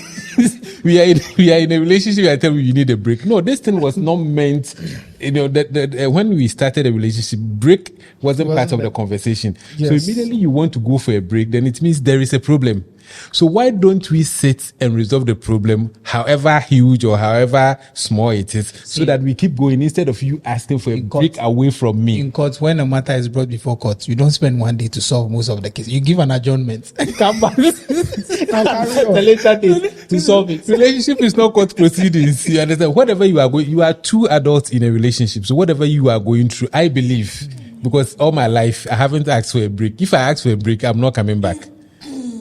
we are in a relationship. I tell you need a break. No, this thing was not meant. You know that when we started a relationship, break wasn't part of the conversation. Yes. So immediately you want to go for a break, then it means there is a problem. So why don't we sit and resolve the problem, however huge or however small it is, so that we keep going instead of you asking for a break away from me? In court, when a matter is brought before court, you don't spend one day to solve most of the case. You give an adjournment and come back the later day to solve it. Relationship is not court proceedings. You understand? Whatever you are going, you are two adults in a relationship. So whatever you are going through, I believe, because all my life I haven't asked for a break. If I ask for a break, I'm not coming back.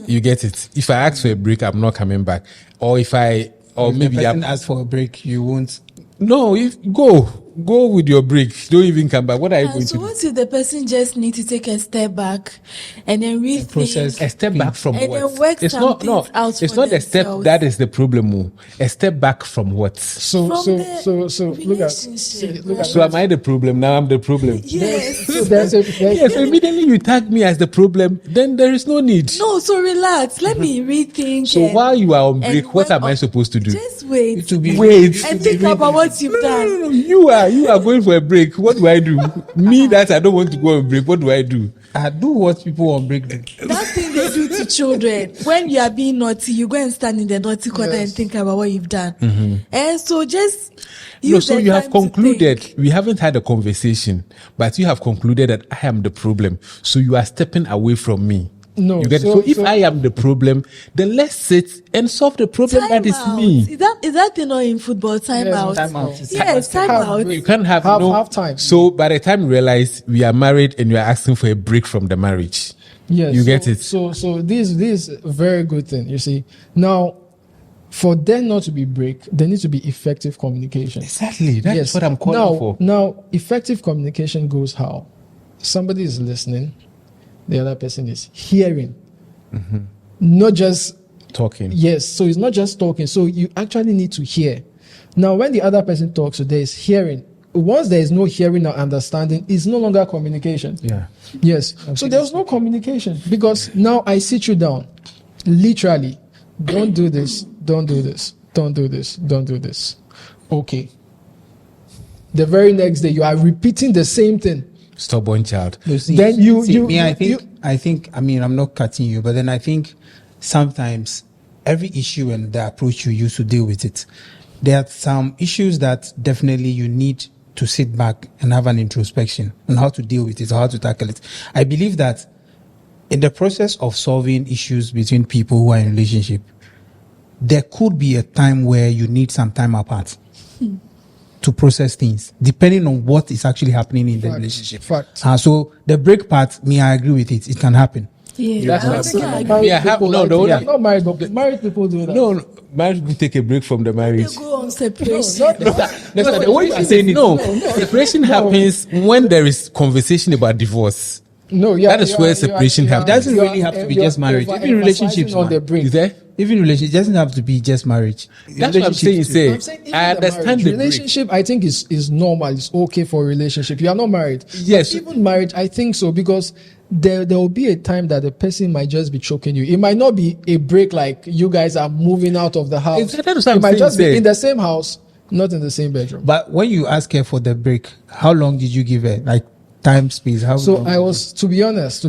You get it? If I ask for a break, I'm not coming back. Or if maybe the person asks for a break, you won't. No, go with your break. Don't even come back. What are you going to do? So what if the person just need to take a step back and then rethink? Process a step back from and what? Then work it's not out it's for not the step themselves. that is the problem. A step back from what? So look at. So am I the problem? Now I'm the problem. Yes. So immediately you tag me as the problem, then there is no need. No, so relax. Let me rethink. So while you are on break, what am I supposed to do? Just wait. Wait. And think about what you've done. No. You are going for a break. What do I do? Me that I don't want to go on break. What do I do? I do what people on break do. That thing they do to children. When you are being naughty, you go and stand in the naughty corner and think about what you've done. Mm-hmm. And so just so you have concluded. We haven't had a conversation, but you have concluded that I am the problem. So you are stepping away from me. No, you get it? So if I am the problem, then let's sit and solve the problem that is me. Is that thing not in football? Time out. Yes, time out. You can't have half time. So by the time you realize we are married and you are asking for a break from the marriage, yes, you get it. So this is a very good thing. You see, now for there not to be break, there needs to be effective communication. Exactly. That's what I'm calling for. Now, effective communication goes how? Somebody is listening. The other person is hearing, not just talking. Yes, so it's not just talking. So you actually need to hear. Now, when the other person talks, so there is hearing. Once there is no hearing or understanding, it's no longer communication. Yeah. Yes. So there's no communication because now I sit you down, literally. Don't do this. Don't do this. Don't do this. Don't do this. Okay. The very next day, you are repeating the same thing. Stubborn child. Then I think, I'm not cutting you, but then I think sometimes every issue and the approach you use to deal with it, there are some issues that definitely you need to sit back and have an introspection on how to deal with it or how to tackle it. I believe that in the process of solving issues between people who are in a relationship, there could be a time where you need some time apart. To process things, depending on what is actually happening in the relationship. So the break part, I agree with it. It can happen. Yeah, not married, but married people do that. No, married people take a break from the marriage. They go on separation. Separation happens when there is conversation about divorce. No, yeah, That is where separation happens. It doesn't really have to be just marriage. Even relationships, on the brink. Is there? Even relationship doesn't have to be just marriage. That's what I'm saying. I'm saying even I the understand marriage, the relationship. I think is normal. It's okay for a relationship. You are not married. Yes. But even marriage, I think so, because there will be a time that the person might just be choking you. It might not be a break like you guys are moving out of the house. Exactly, that's what it I'm might saying, just be say. in the same house, not in the same bedroom. But when you ask her for the break, how long did you give her? Like time, space? How So long? I was, to be honest,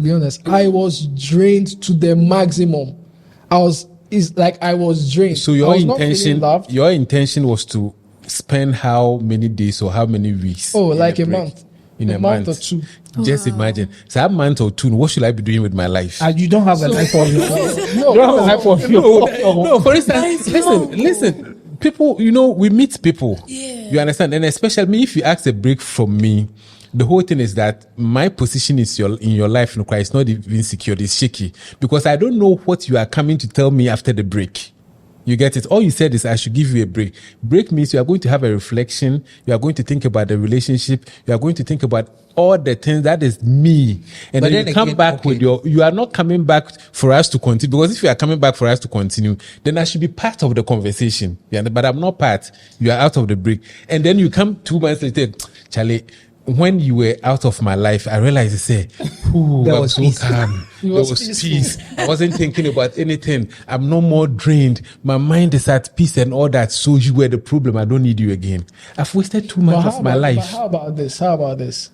I was drained to the maximum. I was drained. So I your was not feeling intention, loved. your intention was to spend how many days or how many weeks? Oh, in like a break? month. In A month or two. Just imagine. So a month or two, what should I be doing with my life? You don't have a life of your own. No, You don't have a life of your own. No, for instance, listen. People, we meet people. Yeah. You understand? And especially me, if you ask a break from me, the whole thing is that my position is in your life, it's not even secure, it's shaky. Because I don't know what you are coming to tell me after the break. You get it? All you said is I should give you a break. Break means you are going to have a reflection. You are going to think about the relationship. You are going to think about all the things that is me. And But then you come back with you are not coming back for us to continue. Because if you are coming back for us to continue, then I should be part of the conversation. Yeah, but I'm not part. You are out of the break. And then you come 2 months later, Charlie, when you were out of my life, I realized I said, There was so peace. calm. There was was peaceful. peace. I wasn't thinking about anything. I'm no more drained. My mind is at peace and all that. So you were the problem. I don't need you again. I've wasted 2 months of my life. But how about this?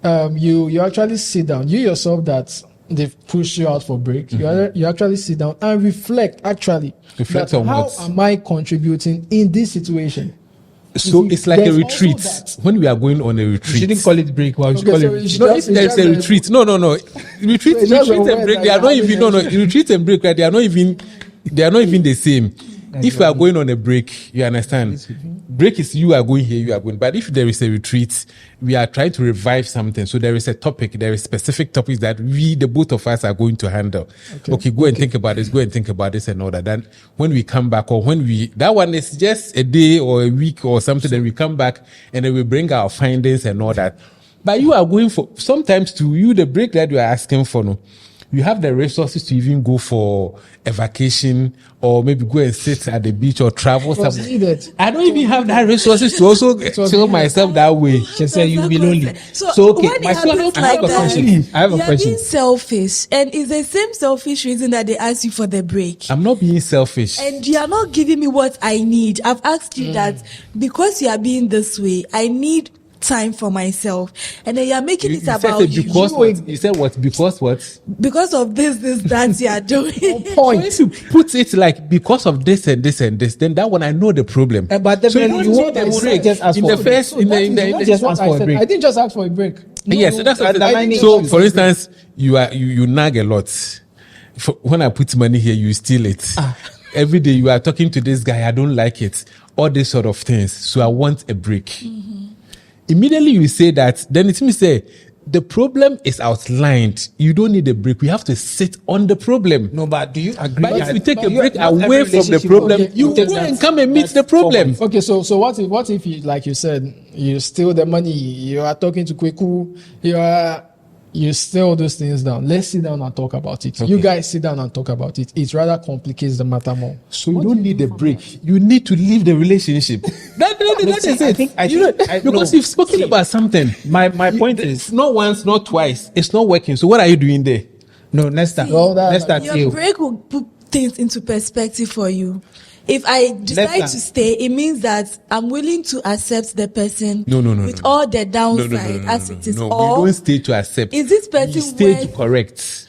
You actually sit down. You yourself that they've pushed you out for break. You actually sit down and reflect. Reflect that on how what? am I contributing in this situation? So You see, it's like a there's retreat. also that. When we are going on a You retreat. shouldn't call it break. Why would you Okay, call so it you retreat? should No, just- if there's a just- retreat, no. Retreat It's just a and word break, that they are you not haven't even, no. mentioned. Retreat and break, right? They are not even the same. If we are going on a break, you understand? Break is you are going here, you are going. But if there is a retreat, we are trying to revive something. So there is a topic, there is specific topics that the both of us are going to handle. Okay, go and think about this, and all that. Then when we come back, or that one is just a day or a week or something, then we come back and then we bring our findings and all that. But you are going for, sometimes to you, the break that you are asking for, no, you have the resources to even go for a vacation or maybe go and sit at the beach or travel It was somewhere. needed. I don't even have that resources to also chill myself that way. She said you'll be lonely. So okay, when my it happens I have like a question. that, I have a you're question. being selfish, and it's the same selfish reason that they ask you for the break. I'm not being selfish. And you are not giving me what I need. I've asked you that because you are being this way, I need time for myself, and then you are making it about said you because what? You said what? Because what? because of this that you are doing. So if you put it like because of this and this and this, then that one I know the problem. But So definitely you want a to break just ask in for the a first in the That's just what ask I for a said. break. I didn't just ask for a break. Yes, that's what underlining so. it. For instance, you nag a lot. When I put money here, you steal it. Every day you are talking to this guy. I don't like it. All these sort of things. So I want a break. Immediately you say that, then it means say the problem is outlined. You don't need a break. We have to sit on the problem. No, but do you agree? But if you take a you- break not every away from the relationship problem, will- you will go take that- and come and meet that's the problem. Okay, so what if you, like you said, you steal the money, you are talking to Kweku, you steal those things down. Let's sit down and talk about it. You guys sit down and talk about it. It rather complicates the matter more. So you don't need a break. You need to leave the relationship. That is it. Because you've spoken about something. My point is It's not once, not twice. It's not working. So what are you doing there? no, Nesta. Well, that- Nesta, Your chill. break will put things into perspective for you. If I decide Nesta. to stay, it means that I'm willing to accept the person No, with all the downside as it is. No, Or we don't stay to accept. is this person we stay to worth- correct.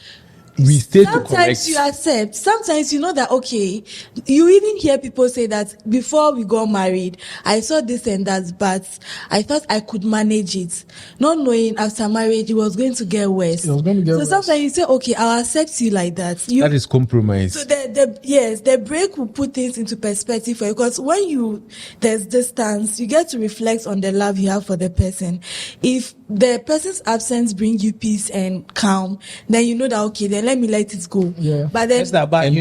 We stay to correct. sometimes you accept. Sometimes you know that, okay, you even hear people say that before we got married, I saw this and that, but I thought I could manage it. Not knowing after marriage, it was going to get worse. It was going to get so worse. sometimes you say, okay, I'll accept you like that. That is compromise. So the break will put things into perspective for you, because when there's distance, you get to reflect on the love you have for the person. If the person's absence bring you peace and calm, then you know that, okay, then let me let it go. Yeah. But then,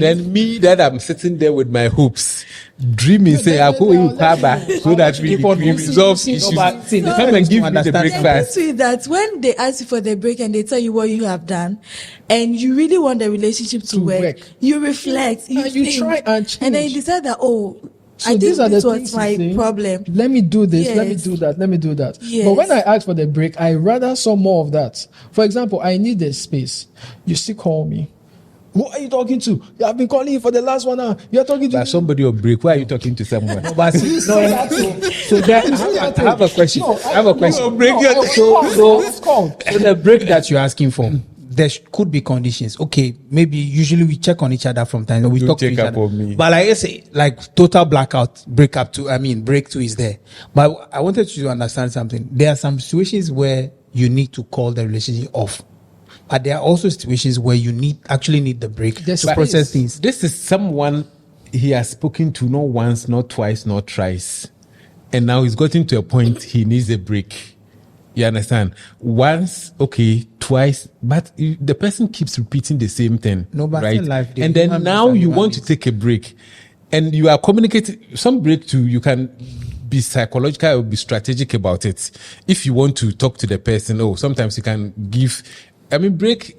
then me that I'm sitting there with my hopes, dreaming, say, I'll go in Paba so that we resolve issues. Come and give me the breakfast. The that when they ask you for the break and they tell you what you have done, and you really want the relationship to work, you reflect, you try and change. And then you decide that, so I think these are this the was my problem. Let me do this. Yes. Let me do that. Let me do that. Yes. But when I ask for the break, I rather saw more of that. For example, I need the space. You still call me. Who are you talking to? I've been calling you for the last 1 hour. You're talking to somebody on break. Why are you talking to someone? So I have a question. I have a question. So the break that you're asking for, there could be conditions. Okay, maybe usually we check on each other from time. We talk to each other. But like I say, like total blackout, break two is there. But I wanted you to understand something. There are some situations where you need to call the relationship off. But there are also situations where you actually need the break to process things. This is someone he has spoken to not once, not twice, not thrice. And now he's gotten to a point he needs a break. You understand? Once, okay, twice, but the person keeps repeating the same thing. No, but right? in life, and then now you want to take a break. And you are communicating. Some break too, you can be psychological or be strategic about it. If you want to talk to the person, sometimes you can give... break.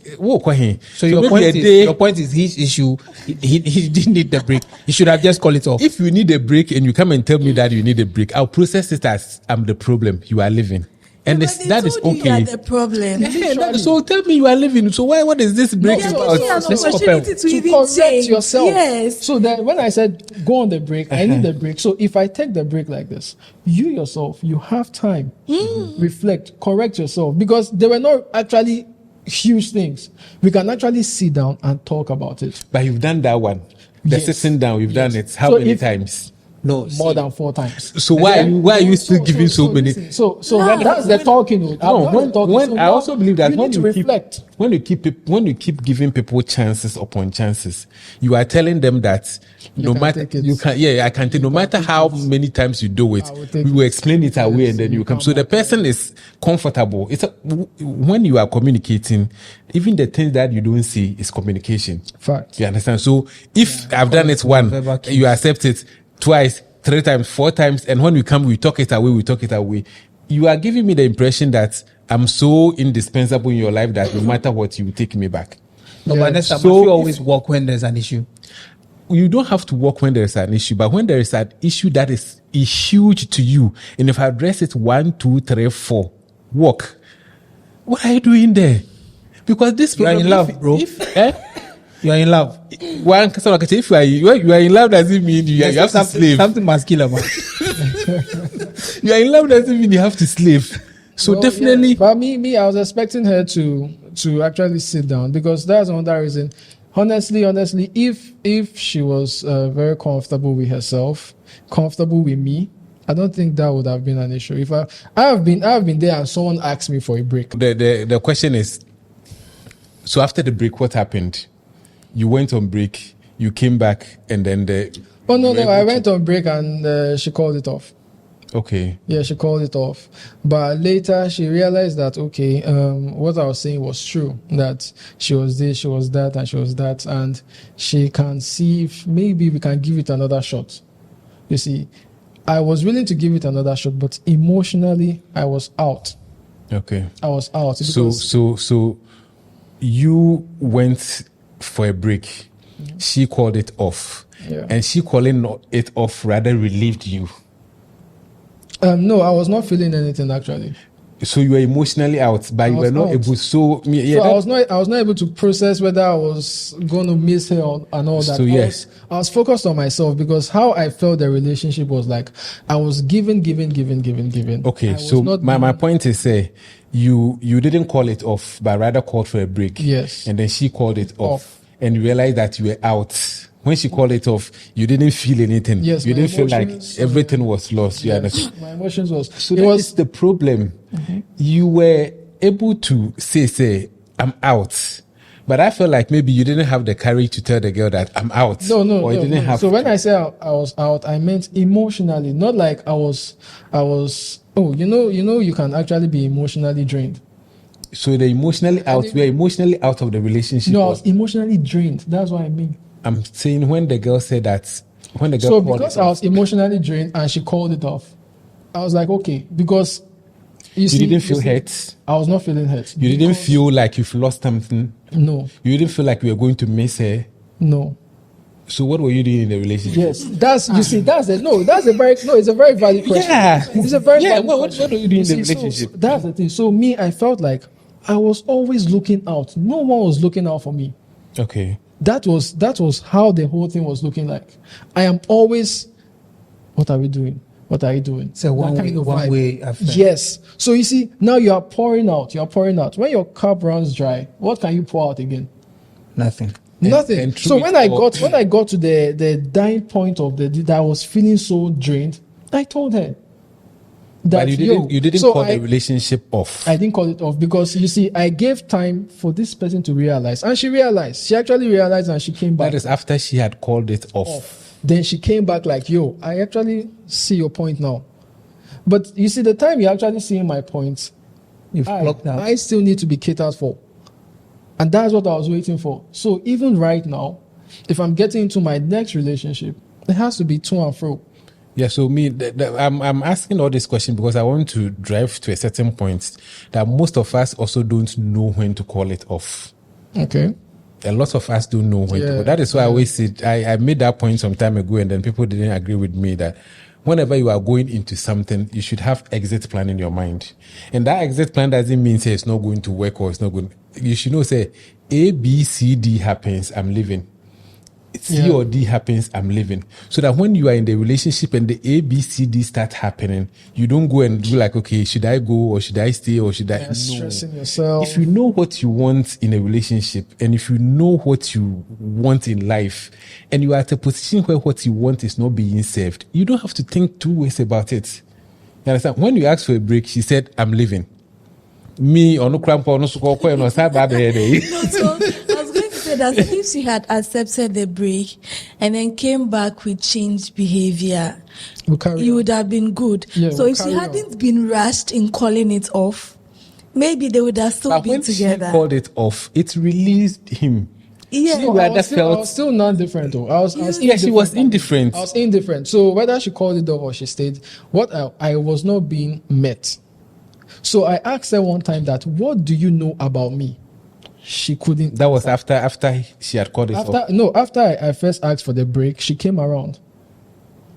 So your point is his issue. He didn't need the break. He should have just called it off. If you need a break and you come and tell me that you need a break, I'll process it as I'm the problem. You are living. And that is okay. You are the problem. So tell me you are living. So what is this break about? Let's opportunity to correct yourself. Yes. So then when I said go on the break, I need the break. So if I take the break like this, you yourself, you have time, reflect, correct yourself, because they were not actually huge things. We can actually sit down and talk about it. But you've done that one. Sitting down, you've done it. How many times? No, more than 4 times. So why are you still giving so many? So that's the talking. I also believe that when you reflect, when you keep giving people chances upon chances, you are telling them that no matter I can take no matter how many times you do it, we will explain it away and then you come. So the person is comfortable. When you are communicating, even the things that you don't see is communication. Fact. You understand? So if I've done it one, you accept it. Twice, 3 times, 4 times, and when we come, we talk it away. You are giving me the impression that I'm so indispensable in your life that no matter what, you will take me back. No, but Nesta, so you always walk when there's an issue. You don't have to walk when there is an issue, but when there is an issue that is huge to you, and if I address it 1, 2, 3, 4, walk. What are you doing there? Because this you are in love, bro. You are in love. One person can say, if you are in love, doesn't mean you have to slave. Something must kill a man. You are in love doesn't mean you have to slave. So definitely. Yeah. But me, I was expecting her to actually sit down, because that's another reason. Honestly, if she was very comfortable with herself, comfortable with me, I don't think that would have been an issue. If I have been there and someone asked me for a break. The question is, so after the break, what happened? You went on break, you came back, and then I went on break and she called it off. Okay. Yeah, she called it off. But later she realized that, okay, what I was saying was true, that she was this, she was that, and she was that, and she can see if maybe we can give it another shot. You see, I was willing to give it another shot, but emotionally I was out. Okay. I was out. So you went for a break. She called it off. Yeah. And she calling it off rather relieved you. No, I was not feeling anything actually. So you were emotionally out, but you were not able. I was not able to process whether I was going to miss her and all that. So yes, I was focused on myself, because how I felt the relationship was like I was giving. Okay, so my point is, you didn't call it off, but rather called for a break. Yes, and then she called it off. And you realized that you were out. When she called it off, you didn't feel anything. Yes, you didn't feel like everything was lost. You understand? My emotions was. So that was the problem. Mm-hmm. You were able to say, I'm out. But I felt like maybe you didn't have the courage to tell the girl that I'm out. No. You didn't have so when I say I was out, I meant emotionally, not like I was Oh, you can actually be emotionally drained. So the emotionally out, we're emotionally out of the relationship. No, I was emotionally drained. That's what I mean. I'm saying when the girl said that, when the girl So called because it I off, was emotionally drained and she called it off, I was like, okay, because you didn't feel hurt. I was not feeling hurt. You didn't feel like you've lost something. No. You didn't feel like you were going to miss her. No. So what were you doing in the relationship? Yes, it's a very valid question. Yeah, It's a very valid What question. were you doing in the See, relationship? So that's the thing. So me, I felt like I was always looking out. No one was looking out for me. Okay. That was how the whole thing was looking like. I am always, what are we doing? What are you doing? So one way affair. Yes. So you see, now you are pouring out. When your cup runs dry, what can you pour out again? Nothing. Nothing. And So when I got to the dying point of that I was feeling so drained, I told her that But you didn't call the relationship off. I didn't call it off because you see, I gave time for this person to realize, and she realized. She actually realized, and she came back. That is after she had called it off. Then she came back like, "Yo, I actually see your point now." But you see, the time you actually see my point, You've blocked out. I still need to be catered for. And that's what I was waiting for. So even right now, if I'm getting into my next relationship, it has to be to and fro. Yeah, so I'm asking all this question because I want to drive to a certain point that most of us also don't know when to call it off. Okay. A lot of us don't know when to call. That is why I always said, I made that point some time ago, and then people didn't agree with me that whenever you are going into something, you should have exit plan in your mind. And that exit plan doesn't mean say it's not going to work or it's not going. You should know, say A, B, C, D happens, I'm leaving. C or D happens, I'm leaving. So that when you are in the relationship and the A, B, C, D start happening, you don't go and do like, okay, should I go or should I stay or should I? No. Stressing yourself. If you know what you want in a relationship and if you know what you want in life and you are at a position where what you want is not being served, you don't have to think two ways about it. You understand? When you asked for a break, she said, I'm leaving. Me, or no cramp or no support, no sad bad day. So I was going to say that if she had accepted the break and then came back with changed behavior, you would have been good. Yeah, so if she hadn't been rushed in calling it off, maybe they would have still been together. She called it off, it released him. Yeah, She I was still non-different though. She was indifferent. I was indifferent. So whether she called it off or she stayed, I was not being met. So I asked her one time that, what do you know about me? She couldn't. That was after she had called it off. No, after I first asked for the break, she came around.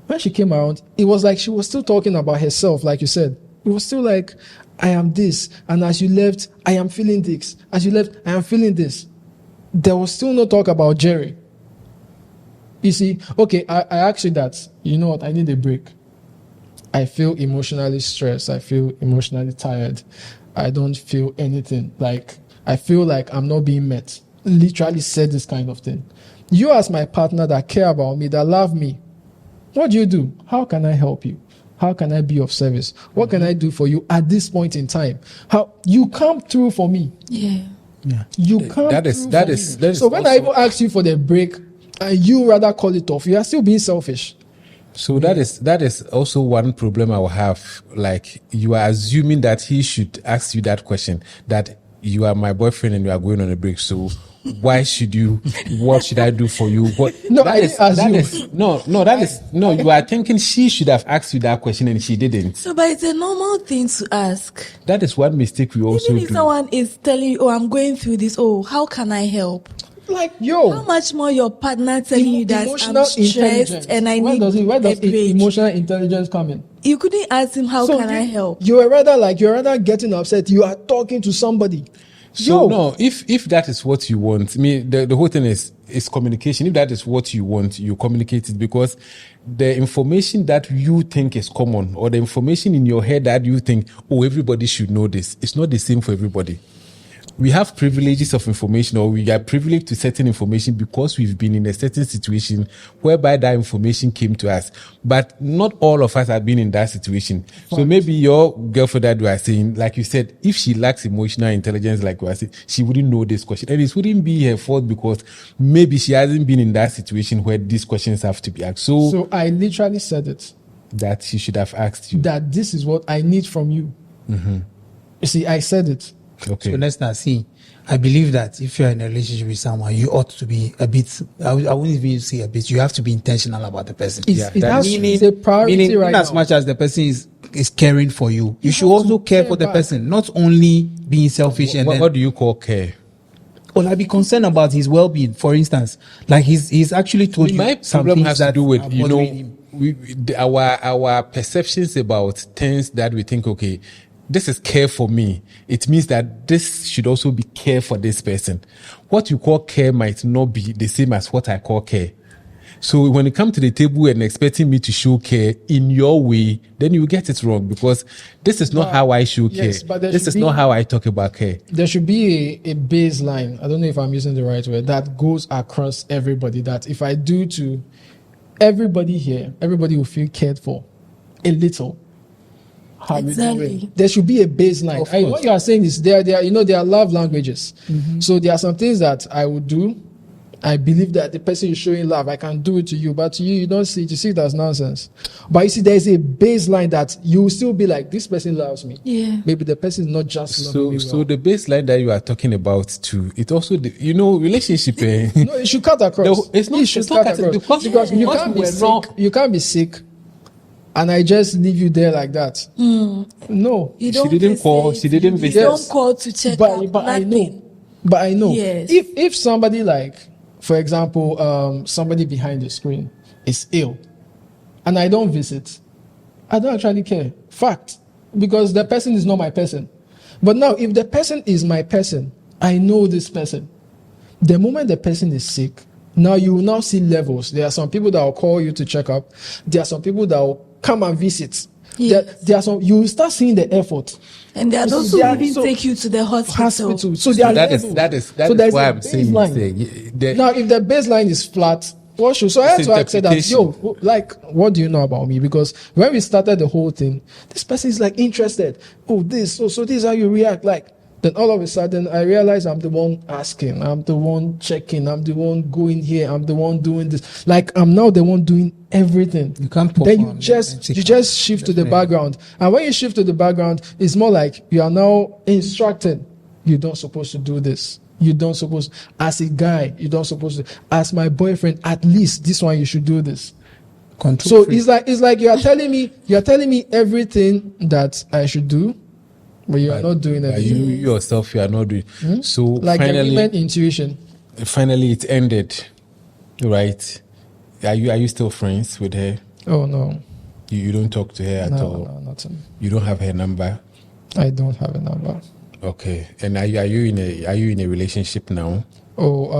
When she came around, it was like she was still talking about herself, like you said. It was still like, I am this. And as you left, I am feeling this. As you left, I am feeling this. There was still no talk about Jerry. You see, okay, I asked you that, you know what, I need a break. I feel emotionally stressed. I feel emotionally tired. I don't feel anything. Like, I feel like I'm not being met. Literally said this kind of thing. You as my partner that care about me, that love me, what do you do? How can I help you? How can I be of service? What can I do for you at this point in time? How you come through for me? Yeah. You come that is So when I even ask you for the break and you rather call it off, you are still being selfish. So that is also one problem I will have. Like, you are assuming that he should ask you that question, that you are my boyfriend and you are going on a break. So why should you? What should I do for you? What? No, I didn't assume. No. You are thinking she should have asked you that question and she didn't. No, but it's a normal thing to ask. That is one mistake we also Even do. if someone is telling you, "Oh, I'm going through this. Oh, how can I help?" Like, how much more your partner telling you that I'm stressed and I need where does a break? emotional intelligence come in? You couldn't ask him, how can I help? You're rather getting upset. You are talking to somebody. So no, if that is what you want, the whole thing is communication. If that is what you want, you communicate it, because the information that you think is common, or the information in your head that you think, oh, everybody should know this, it's not the same for everybody. We have privileges of information, or we are privileged to certain information because we've been in a certain situation whereby that information came to us. But not all of us have been in that situation. So maybe your girlfriend that we are saying, like you said, if she lacks emotional intelligence, like we are saying, she wouldn't know this question. And it wouldn't be her fault because maybe she hasn't been in that situation where these questions have to be asked. So I literally said it. that she should have asked you. that this is what I need from you. You see, I said it. Okay. So Nesta, see, I believe that if you're in a relationship with someone, you ought to be a bit, I wouldn't even say a bit, you have to be intentional about the person. It's, Yeah, it that has is to be a priority Meaning, right in as now. much as the person is caring for you, you should have also to care care for the back. person, not only being selfish and What, then, what do you call care? or like be concerned about his well-being. For instance, like he's actually told you My some problem things has that to do with, are you know, bothering him. our perceptions about things that we think, okay, this is care for me. It means that this should also be care for this person. What you call care might not be the same as what I call care. So when you come to the table and expecting me to show care in your way, then you get it wrong, because this is not how I show care. yes, but there This should is not be- how I talk about care. There should be a baseline. I don't know if I'm using the right word, that goes across everybody. That if I do to everybody here, everybody will feel cared for a little. How you Exactly. doing? There should be a baseline. Of course. What you are saying is there are love languages. So there are some things that I would do. I believe that the person is showing love, I can do it to you, but to you don't see it. You see it as nonsense. But you see, there is a baseline that you will still be like, this person loves me. Yeah. Maybe the person is not just loving So, me so well. the baseline that you are talking about too, it also, you know, relationship. No, it should cut across. No, it's not- It should it's not cut cutting, across. because you what can't be we're sick. not- You can't be sick, and I just leave you there like that. No, You She don't didn't visit, call, she didn't you visit. don't call to check up, but I nothing. know. But I know. Yes. If somebody, like, for example, somebody behind the screen is ill, and I don't visit, I don't actually care. Fact, because the person is not my person. But now, if the person is my person, I know this person. The moment the person is sick, now you will now see levels. There are some people that will call you to check up. There are some people that will come and visit. Yes. There are some, you will start seeing the effort. And there are So those who they are- even so- take you to the hospital. So there are that is levels. that is So there's why a I'm saying, baseline. Now, if the baseline is flat, what should? So I had It's to ask her that, interpretation. yo, like, what do you know about me? Because when we started the whole thing, this person is like interested. Oh, this, so this is how you react. Like, then all of a sudden, I realize I'm the one asking, I'm the one checking, I'm the one going here, I'm the one doing this. Like, I'm now the one doing everything. You can't put Then you on just and you just shift to the background, and when you shift to the background, it's more like you are now instructed. You don't supposed to do this. You don't supposed, as a guy, you don't supposed to. As my boyfriend, at least this one you should do this. Control So it's like you are telling me everything that I should do, but you are not doing But everything. you yourself, you are not doing. So Like the finally, women intuition. finally, it ended, right? Are you still friends with her? Oh no, You don't talk to her at all. no, nothing. You don't have her number. I don't have a number. Okay. And are you in a relationship now? Oh,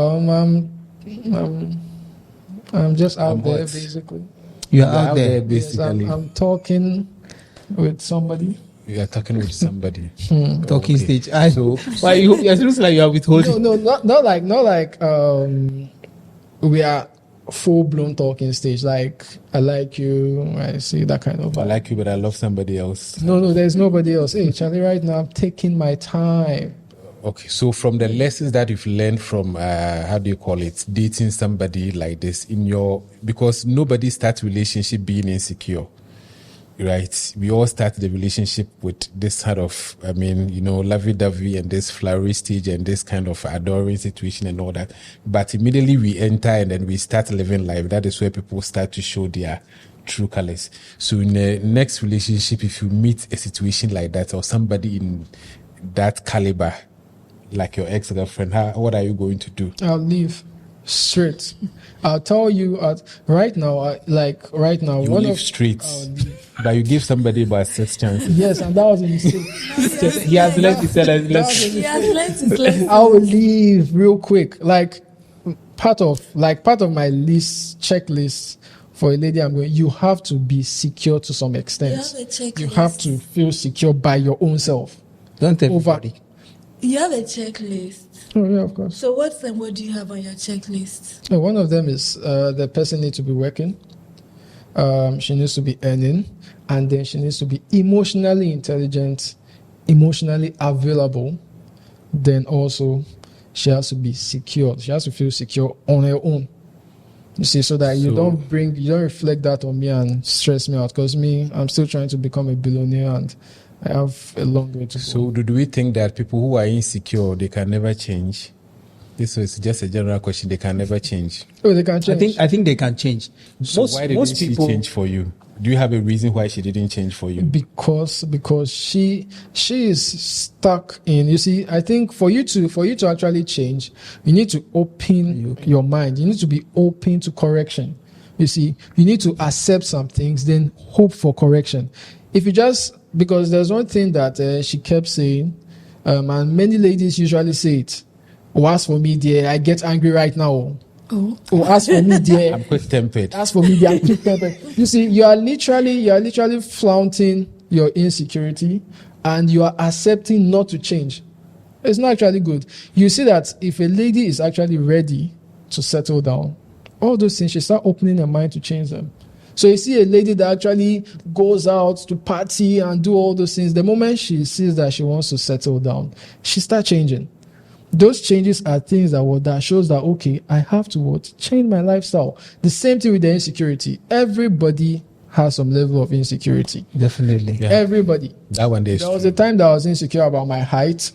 I'm just out I'm there what? basically. You're out there. Yes, basically. I'm talking with somebody. You are talking with somebody. Talking Okay. stage. So Why you? It looks like you are withholding. No, not like we are full blown talking stage. Like, I like you, I see that kind of. I like you, but I love somebody else. No, there's nobody else. Hey, Charlie, right now I'm taking my time. Okay, so from the lessons that you've learned from, how do you call it, dating somebody like this because nobody starts relationship being insecure, right? We all start the relationship with this sort of, lovey-dovey and this flowery stage and this kind of adoring situation and all that. But immediately we enter and then we start living life. That is where people start to show their true colors. So in the next relationship, if you meet a situation like that or somebody in that caliber, like your ex-girlfriend, what are you going to do? I'll leave straight. I'll tell you right now. You one leave of straight, I'll leave. but you give somebody about 6 chances. Yes, and that was a mistake. He has learned his lesson. He has learned his lesson. I will leave real quick. Like part of my checklist for a lady I'm going. You have to be secure to some extent. You have a checklist. You have to feel secure by your own self. Don't everybody. You have a checklist. Oh yeah, of course. So what do you have on your checklist? One of them is the person needs to be working. She needs to be earning, and then she needs to be emotionally intelligent, emotionally available. Then also, she has to be secure. She has to feel secure on her own. You see, so that you don't reflect that on me and stress me out. Because I'm still trying to become a billionaire and I have a long way to go. So do we think that people who are insecure, they can never change? This was just a general question. They can never change. Oh, they can change. I think they can change. So why didn't she change for you? Do you have a reason why she didn't change for you? Because she is stuck in. You see, I think for you to actually change, you need to open your mind. You need to be open to correction. You see, you need to accept some things, then hope for correction. If you just, because there's one thing that she kept saying, and many ladies usually say it. Oh, as for me, dear, I get angry right now. Oh, as for me, dear, I'm quick tempered. As for me, dear, I'm quick tempered. You see, you are literally flaunting your insecurity, and you are accepting not to change. It's not actually good. You see that if a lady is actually ready to settle down, all those things, she start opening her mind to change them. So you see a lady that actually goes out to party and do all those things. The moment she sees that she wants to settle down, she starts changing. Those changes are things that shows that, okay, I have to change my lifestyle. The same thing with the insecurity. Everybody has some level of insecurity. Definitely. Yeah. Everybody. That one day. There was a time that I was insecure about my height.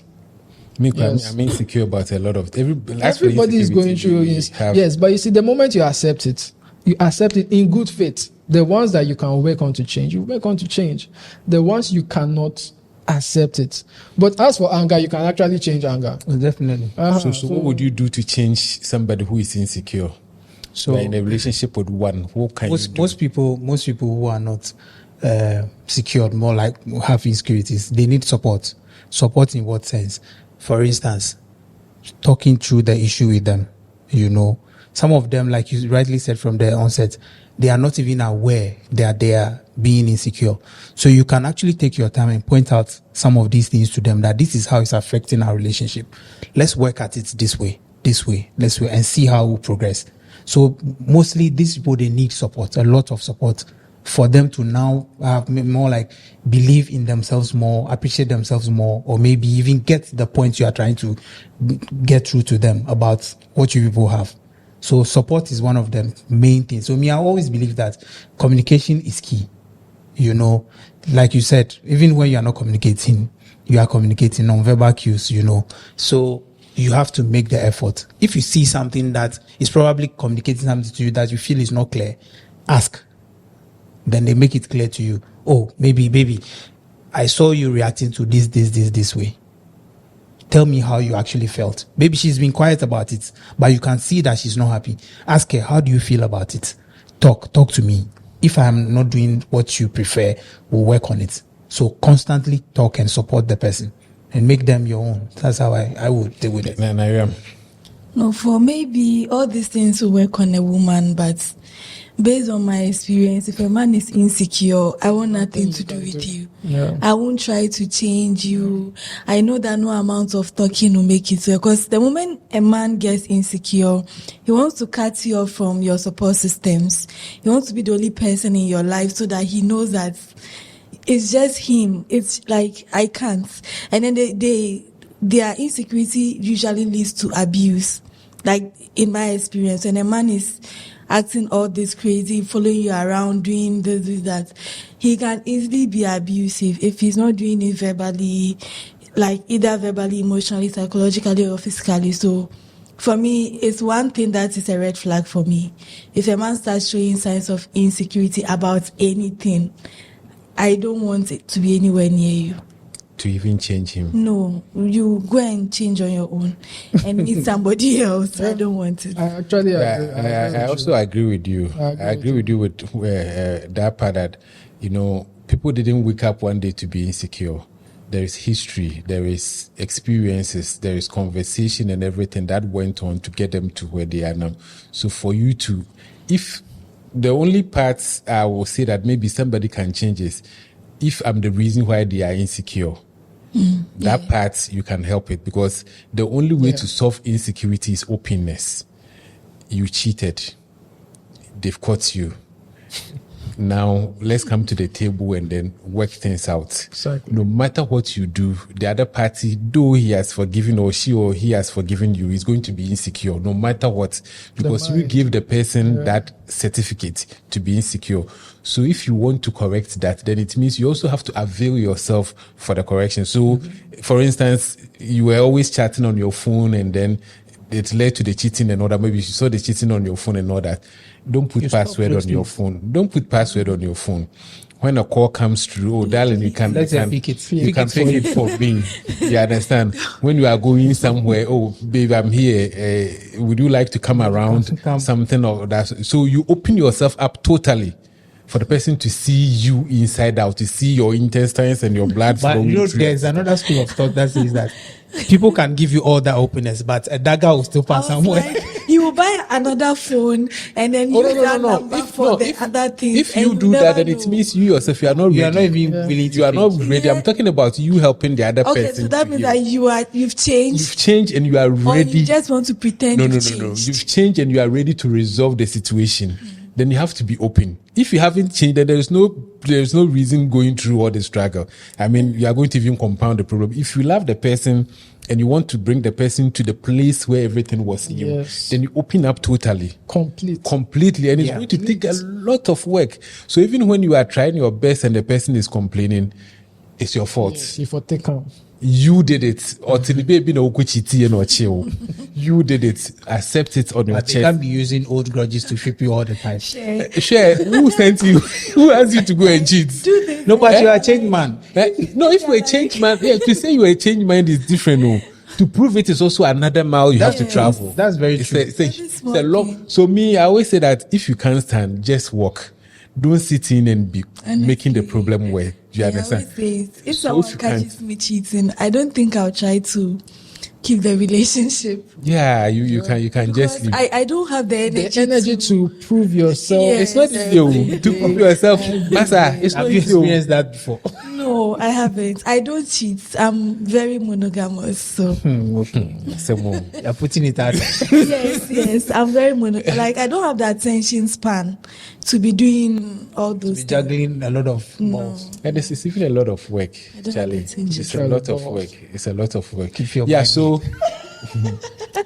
Yes. I'm insecure about a lot of everybody is going through yes, but you see, the moment you accept it in good faith. The ones that you can work on to change, you work on to change. The ones you cannot, accept it. But as for anger, you can actually change anger. Definitely. So what would you do to change somebody who is insecure? So in a relationship with one, what can you do? Most people who are not secured, more like have insecurities, they need support. Support in what sense? For instance, talking through the issue with them. You know, some of them, like you rightly said from the onset, they are not even aware that they are being insecure. So you can actually take your time and point out some of these things to them, that this is how it's affecting our relationship. Let's work at it this way, and see how we progress. So mostly these people, they need support, a lot of support, for them to now have more like believe in themselves more, appreciate themselves more, or maybe even get the point you are trying to get through to them about what you people have. So support is one of the main things. So I always believe that communication is key. You know, like you said, even when you are not communicating, you are communicating non-verbal cues, you know. So you have to make the effort. If you see something that is probably communicating something to you that you feel is not clear, ask. Then they make it clear to you. Oh, maybe, baby, I saw you reacting to this way. Tell me how you actually felt. Maybe she's been quiet about it, but you can see that she's not happy. Ask her, how do you feel about it? Talk to me. If I'm not doing what you prefer, we'll work on it. So constantly talk and support the person and make them your own. That's how I would deal with it. Nayram. No, for maybe all these things will work on a woman, but based on my experience, if a man is insecure, I want nothing to do with you. Yeah. I won't try to change you. I know that no amount of talking will make it work. Because the moment a man gets insecure, he wants to cut you off from your support systems. He wants to be the only person in your life so that he knows that it's just him. It's like, I can't. And then their insecurity usually leads to abuse. Like, in my experience, when a man is acting all this crazy, following you around, doing this, that, he can easily be abusive if he's not doing it verbally, like either verbally, emotionally, psychologically, or physically. So for me, it's one thing that is a red flag for me. If a man starts showing signs of insecurity about anything, I don't want it to be anywhere near you. To even change him? No, you go and change on your own and meet somebody else. I don't want it. I also agree with you. I agree with you with that part that, you know, people didn't wake up one day to be insecure. There is history, there is experiences, there is conversation and everything that went on to get them to where they are now. So for you to, if the only parts I will say that maybe somebody can change is if I'm the reason why they are insecure. That part, you can help it, because the only way to solve insecurity is openness. You cheated. They've caught you. Now let's come to the table and then work things out. Exactly. No matter what you do, the other party, though he has forgiven or she or he has forgiven you, is going to be insecure no matter what, because you gave the person that certificate to be insecure. So if you want to correct that, then it means you also have to avail yourself for the correction. So, for instance, you were always chatting on your phone and then it led to the cheating and all that. Maybe you saw the cheating on your phone and all that. Don't put password on your phone. Don't put password on your phone. When a call comes through, oh darling, you can fake it for me. You understand? When you are going somewhere, oh babe, I'm here. Would you like to come around? Something or that. So you open yourself up totally for the person to see you inside out, to see your intestines and your blood But flowing you know, through. there's another school of thought that says that people can give you all that openness, but a dagger will still pass somewhere. Like, you will buy another phone and then use that number for the other things. If you do that, then it means you yourself, you are not ready. You are not even willing to. You are not ready. I'm talking about you helping the other person. Okay, so that means heal. that you've changed. You've changed and you are Or ready. you just want to pretend No. you've changed. You've changed and you are ready to resolve the situation. Then you have to be open. If you haven't changed, then there is no reason going through all the struggle. I mean, you are going to even compound the problem. If you love the person and you want to bring the person to the place where everything was healed, then you open up totally. Completely. And it's going to take a lot of work. So even when you are trying your best and the person is complaining, it's your fault. Yes, if I take on. You did it. Or till the baby no kuchiti no chill. You did it. Accept it on your But chest. they can't be using old grudges to trip you all the time. Share. Who sent you? Who asked you to go and cheat? No, but you are a changed man. No, if you're a changed man, to say you're a changed man is different. No. To prove it is also another mile you have to travel. That's very true. It's a long. So me, I always say that if you can't stand, just walk. Don't sit in and be making the problem worse. Do you understand? If someone catches me cheating, I don't think I'll try to keep the relationship. Yeah, you can just leave. I don't have the energy to prove yourself. Yes. It's not easy to prove yourself. Masa, it's not Have you easy. experienced that before? No, I haven't. I don't cheat. I'm very monogamous. So You're putting it out. yes, I'm very monogamous. Like, I don't have the attention span to be doing all those things. Juggling a lot of balls. And it's even a lot of work, don't Charlie. have attention. It's a lot of work. It's a lot of work. If you're Yeah, pregnant. so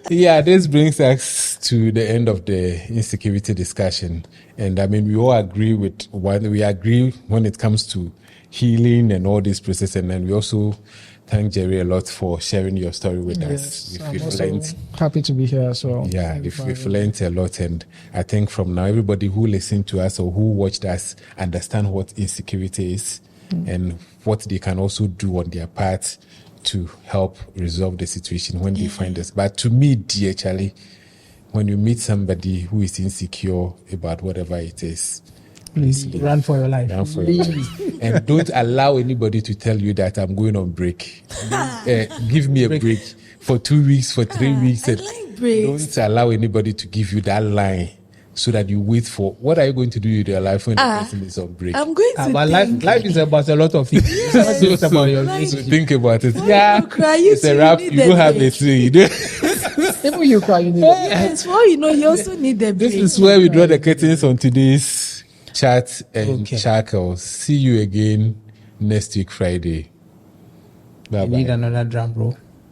this brings us to the end of the insecurity discussion. And I mean, we all agree with one. We agree when it comes to healing and all this process. And then we also thank Jerry a lot for sharing your story with us. I'm We've also learned, happy to be here as well. yeah, Thank you for we've having learned a lot. And I think from now, everybody who listened to us or who watched us understand what insecurity is and what they can also do on their part to help resolve the situation when they find us. But to me, dear Charlie, when you meet somebody who is insecure about whatever it is, please leave. Run for your life. Run for your life. And don't allow anybody to tell you that I'm going on break. Give me a break for 2 weeks, for 3 weeks. I And like breaks. don't allow anybody to give you that line so that you wait for what are you going to do with your life when the person is on break. I'm going to But think. life is about a lot of things. It's not just about your Like- relationship. Think about it. you cry, you it's a too, wrap. you You need don't a have break. a thing. You don't- Even you cry, you need Yes, for all you know, you also need a break. This is where we draw the curtains on today's chat and Okay. Chuckles. See you again next week, Friday. Bye You need bye. another drum roll.